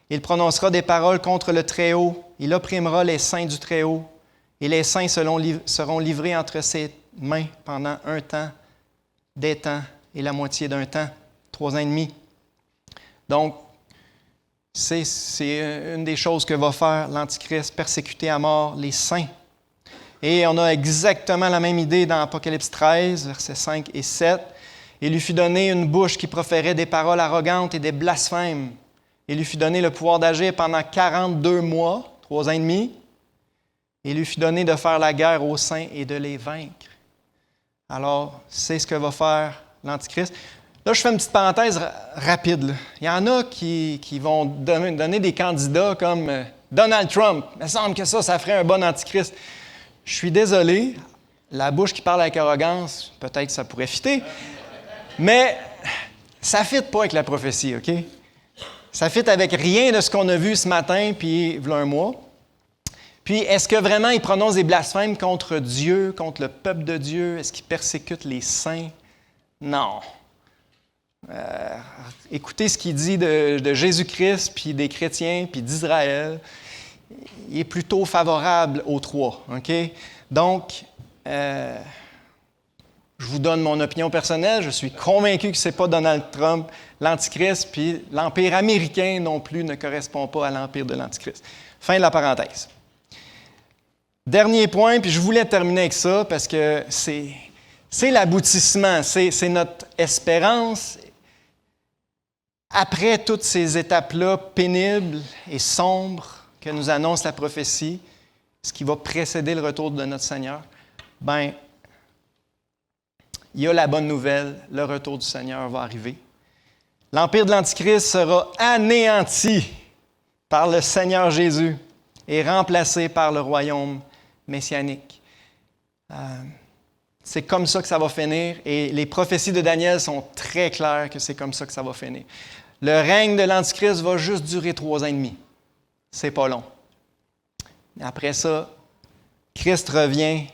il prononcera des paroles contre le Très-Haut, il opprimera les saints du Très-Haut, et les saints seront livrés entre ses mains pendant 1 temps, des temps et la moitié d'un temps, 3 ans et demi. Donc, c'est une des choses que va faire l'Antichrist, persécuter à mort les saints. Et on a exactement la même idée dans Apocalypse 13, versets 5 et 7. « Il lui fut donné une bouche qui proférait des paroles arrogantes et des blasphèmes. Il lui fut donné le pouvoir d'agir pendant 42 mois, 3 ans et demi. Il lui fut donné de faire la guerre aux saints et de les vaincre. » Alors, c'est ce que va faire l'Antichrist. Là, je fais une petite parenthèse rapide. Il y en a qui vont donner des candidats comme Donald Trump. Il me semble que ça ferait un bon Antichrist. Je suis désolé, la bouche qui parle avec arrogance, peut-être que ça pourrait fitter, mais ça ne fit pas avec la prophétie, OK? Ça ne fit avec rien de ce qu'on a vu ce matin, puis il y a un mois. Puis, est-ce que vraiment il prononce des blasphèmes contre Dieu, contre le peuple de Dieu? Est-ce qu'il persécute les saints? Non. Écoutez ce qu'il dit de Jésus-Christ, puis des chrétiens, puis d'Israël. Il est plutôt favorable aux 3. OK? Donc, je vous donne mon opinion personnelle. Je suis convaincu que ce n'est pas Donald Trump, l'Antichrist, puis l'Empire américain non plus ne correspond pas à l'Empire de l'Antichrist. Fin de la parenthèse. Dernier point, puis je voulais terminer avec ça parce que c'est l'aboutissement, c'est notre espérance. Après toutes ces étapes-là pénibles et sombres que nous annonce la prophétie, ce qui va précéder le retour de notre Seigneur, il y a la bonne nouvelle, le retour du Seigneur va arriver. L'empire de l'Antichrist sera anéanti par le Seigneur Jésus et remplacé par le royaume messianique. C'est comme ça que ça va finir et les prophéties de Daniel sont très claires que c'est comme ça que ça va finir. Le règne de l'Antichrist va juste durer 3 ans et demi. C'est pas long. Après ça, Christ revient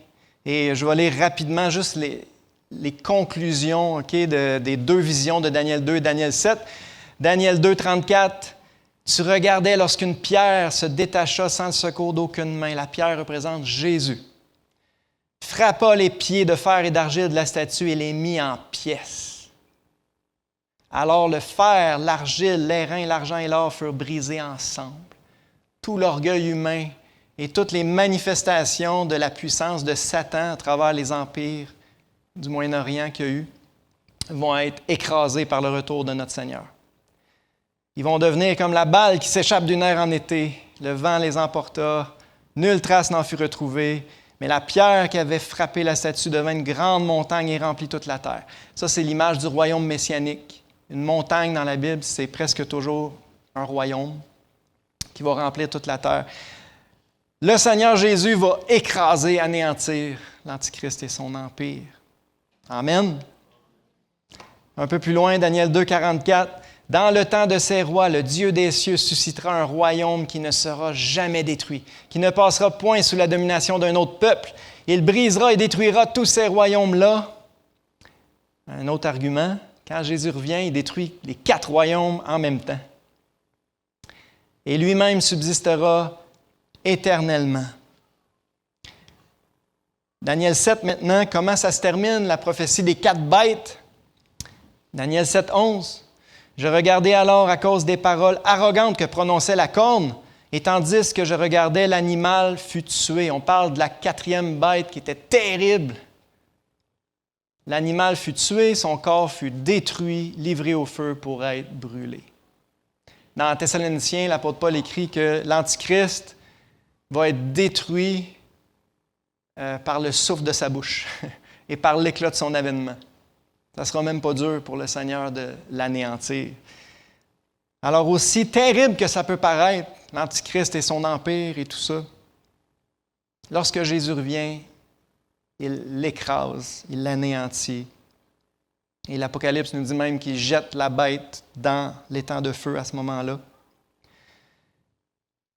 et je vais lire rapidement juste les conclusions des 2 visions de Daniel 2 et Daniel 7. Daniel 2, 34. « Tu regardais lorsqu'une pierre se détacha sans le secours d'aucune main. » La pierre représente Jésus. « frappa les pieds de fer et d'argile de la statue et les mit en pièces. Alors le fer, l'argile, l'airain, l'argent et l'or furent brisés ensemble. Tout l'orgueil humain et toutes les manifestations de la puissance de Satan à travers les empires du Moyen-Orient qu'il y a eu vont être écrasés par le retour de notre Seigneur. Ils vont devenir comme la balle qui s'échappe d'une aire en été. Le vent les emporta, nulle trace n'en fut retrouvée, mais la pierre qui avait frappé la statue devint une grande montagne et remplit toute la terre. Ça, c'est l'image du royaume messianique. Une montagne dans la Bible, c'est presque toujours un royaume qui va remplir toute la terre. Le Seigneur Jésus va écraser, anéantir l'Antichrist et son empire. Amen. Un peu plus loin, Daniel 2, 44. « Dans le temps de ces rois, le Dieu des cieux suscitera un royaume qui ne sera jamais détruit, qui ne passera point sous la domination d'un autre peuple. Il brisera et détruira tous ces royaumes-là. » Un autre argument, quand Jésus revient, il détruit les 4 royaumes en même temps. Et lui-même subsistera éternellement. Daniel 7 maintenant, comment ça se termine, la prophétie des 4 bêtes? Daniel 7, 11. « Je regardais alors à cause des paroles arrogantes que prononçait la corne, et tandis que je regardais, l'animal fut tué. » On parle de la 4e bête qui était terrible. L'animal fut tué, son corps fut détruit, livré au feu pour être brûlé. Dans Thessaloniciens, l'apôtre Paul écrit que l'Antichrist va être détruit par le souffle de sa bouche et par l'éclat de son avènement. Ça ne sera même pas dur pour le Seigneur de l'anéantir. Alors aussi terrible que ça peut paraître, l'Antichrist et son empire et tout ça, lorsque Jésus revient, il l'écrase, il l'anéantit. Et l'Apocalypse nous dit même qu'il jette la bête dans l'étang de feu à ce moment-là.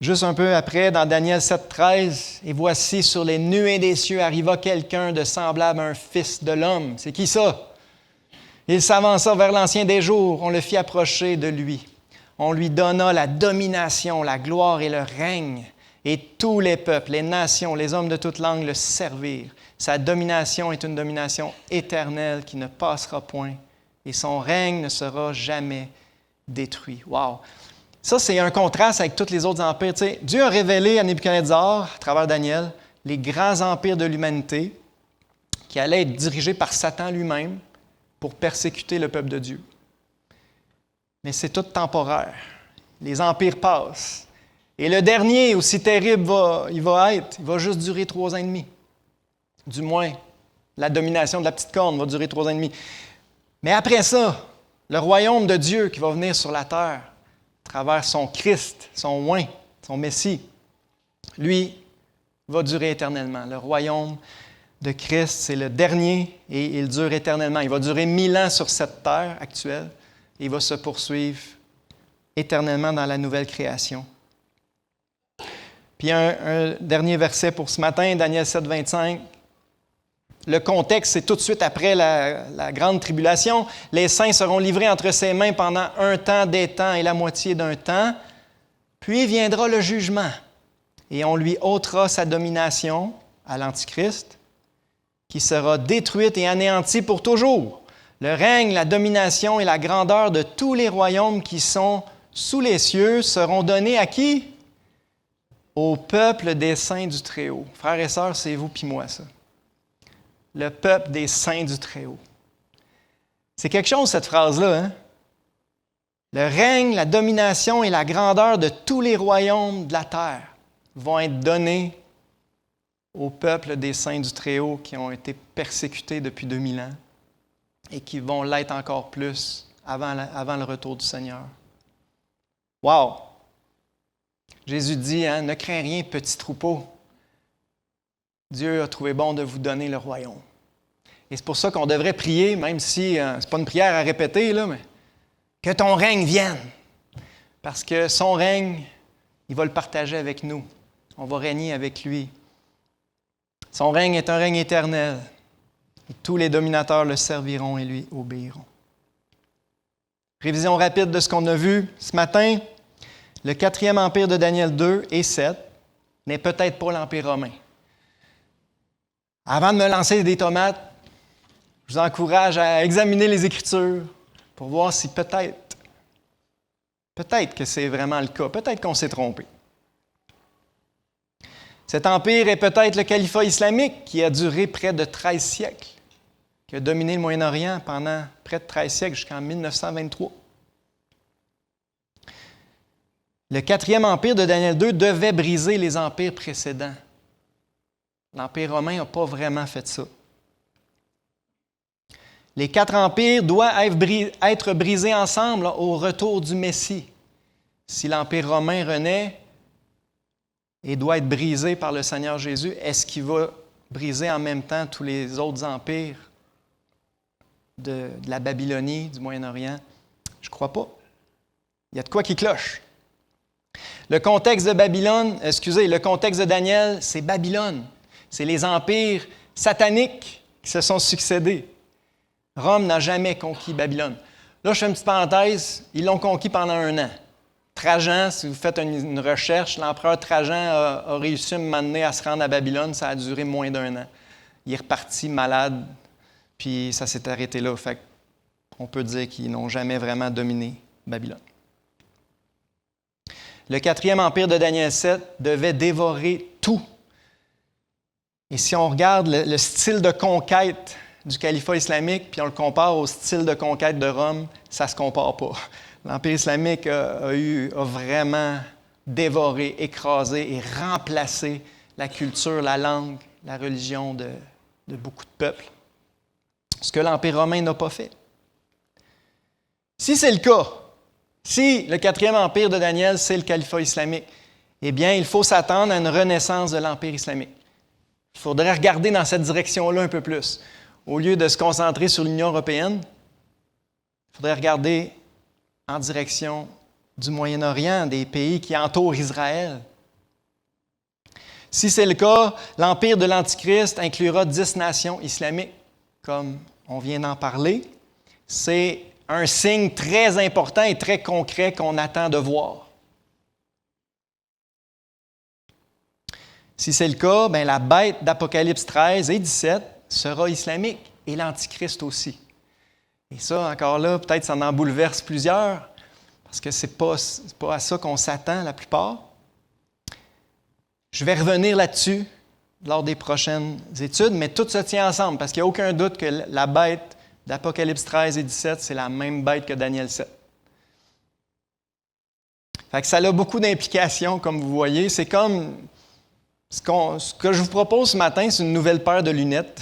Juste un peu après, dans Daniel 7, 13, « Et voici, sur les nuées des cieux arriva quelqu'un de semblable à un fils de l'homme. » C'est qui ça? Il s'avança vers l'Ancien des jours, on le fit approcher de lui. On lui donna la domination, la gloire et le règne, et tous les peuples, les nations, les hommes de toute langue le servirent. Sa domination est une domination éternelle qui ne passera point, et son règne ne sera jamais détruit. Wow! Ça, c'est un contraste avec tous les autres empires. Tu sais, Dieu a révélé à Nebuchadnezzar, à travers Daniel, les grands empires de l'humanité qui allaient être dirigés par Satan lui-même pour persécuter le peuple de Dieu. Mais c'est tout temporaire. Les empires passent. Et le dernier, aussi terrible il va juste durer 3 ans et demi. Du moins, la domination de la petite corne va durer 3 ans et demi. Mais après ça, le royaume de Dieu qui va venir sur la terre, à travers son Christ, son oint, son Messie, lui, va durer éternellement. Le royaume de Christ, c'est le dernier et il dure éternellement. Il va durer 1000 ans sur cette terre actuelle et il va se poursuivre éternellement dans la nouvelle création. Puis un dernier verset pour ce matin, Daniel 7, 25. Le contexte, c'est tout de suite après la grande tribulation. Les saints seront livrés entre ses mains pendant un temps, des temps et la moitié d'un temps. Puis viendra le jugement et on lui ôtera sa domination à l'Antichrist, qui sera détruite et anéantie pour toujours. Le règne, la domination et la grandeur de tous les royaumes qui sont sous les cieux seront donnés à qui? Au peuple des saints du Très-Haut. Frères et sœurs, c'est vous puis moi, ça. Le peuple des saints du Très-Haut. C'est quelque chose, cette phrase-là, hein? Le règne, la domination et la grandeur de tous les royaumes de la terre vont être donnés au peuple des saints du Très-Haut qui ont été persécutés depuis 2000 ans et qui vont l'être encore plus avant le retour du Seigneur. Wow! Jésus dit, ne crains rien, petit troupeau. Dieu a trouvé bon de vous donner le royaume. Et c'est pour ça qu'on devrait prier, même si ce n'est pas une prière à répéter, là, mais que ton règne vienne. Parce que son règne, il va le partager avec nous. On va régner avec lui. Son règne est un règne éternel. Et tous les dominateurs le serviront et lui obéiront. Révision rapide de ce qu'on a vu ce matin. Le 4e empire de Daniel 2 et 7 n'est peut-être pas l'Empire romain. Avant de me lancer des tomates, je vous encourage à examiner les Écritures pour voir si peut-être que c'est vraiment le cas, peut-être qu'on s'est trompé. Cet empire est peut-être le califat islamique qui a duré près de 13 siècles, qui a dominé le Moyen-Orient pendant près de 13 siècles jusqu'en 1923. Le 4e empire de Daniel II devait briser les empires précédents. L'Empire romain n'a pas vraiment fait ça. Les 4 empires doivent être brisés ensemble au retour du Messie. Si l'Empire romain renaît et doit être brisé par le Seigneur Jésus, est-ce qu'il va briser en même temps tous les autres empires de la Babylonie, du Moyen-Orient? Je ne crois pas. Il y a de quoi qui cloche. Le contexte de Daniel, c'est Babylone. C'est les empires sataniques qui se sont succédés. Rome n'a jamais conquis Babylone. Là, je fais une petite parenthèse, ils l'ont conquis pendant 1 an. Trajan, si vous faites une recherche, l'empereur Trajan a réussi à m'amener à se rendre à Babylone, ça a duré moins d'1 an. Il est reparti malade, puis ça s'est arrêté là. Fait on peut dire qu'ils n'ont jamais vraiment dominé Babylone. Le 4e empire de Daniel 7 devait dévorer tout. Et si on regarde le style de conquête du califat islamique, puis on le compare au style de conquête de Rome, ça ne se compare pas. L'Empire islamique a vraiment dévoré, écrasé et remplacé la culture, la langue, la religion de beaucoup de peuples. Ce que l'Empire romain n'a pas fait. Si c'est le cas, si le 4e empire de Daniel, c'est le califat islamique, eh bien, il faut s'attendre à une renaissance de l'Empire islamique. Il faudrait regarder dans cette direction-là un peu plus. Au lieu de se concentrer sur l'Union européenne, il faudrait regarder en direction du Moyen-Orient, des pays qui entourent Israël. Si c'est le cas, l'empire de l'Antichrist inclura 10 nations islamiques, comme on vient d'en parler. C'est un signe très important et très concret qu'on attend de voir. Si c'est le cas, bien, la bête d'Apocalypse 13 et 17 sera islamique et l'Antichrist aussi. Et ça, encore là, peut-être ça en bouleverse plusieurs, parce que ce n'est pas à ça qu'on s'attend la plupart. Je vais revenir là-dessus lors des prochaines études, mais tout se tient ensemble, parce qu'il n'y a aucun doute que la bête d'Apocalypse 13 et 17, c'est la même bête que Daniel 7. Fait que ça a beaucoup d'implications, comme vous voyez. C'est comme ce que je vous propose ce matin, c'est une nouvelle paire de lunettes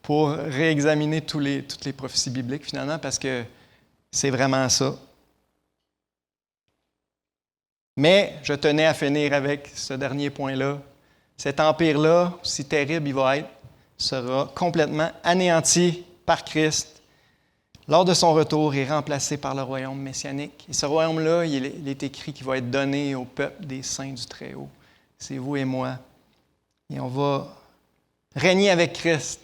pour réexaminer toutes les prophéties bibliques, finalement, parce que c'est vraiment ça. Mais je tenais à finir avec ce dernier point-là. Cet empire-là, si terrible il va être, sera complètement anéanti par Christ lors de son retour et remplacé par le royaume messianique. Et ce royaume-là, il est écrit qu'il va être donné au peuple des saints du Très-Haut. C'est vous et moi. Et on va régner avec Christ.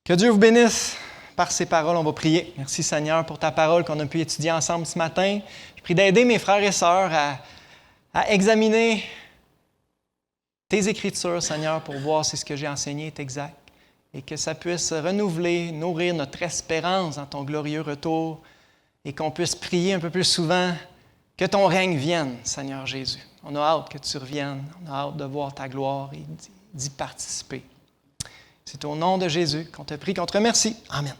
Que Dieu vous bénisse par ces paroles. On va prier. Merci Seigneur pour ta parole qu'on a pu étudier ensemble ce matin. Je prie d'aider mes frères et sœurs à examiner tes Écritures, Seigneur, pour voir si ce que j'ai enseigné est exact et que ça puisse renouveler, nourrir notre espérance dans ton glorieux retour et qu'on puisse prier un peu plus souvent que ton règne vienne, Seigneur Jésus. On a hâte que tu reviennes, on a hâte de voir ta gloire et d'y participer. C'est au nom de Jésus qu'on te prie, qu'on te remercie. Amen.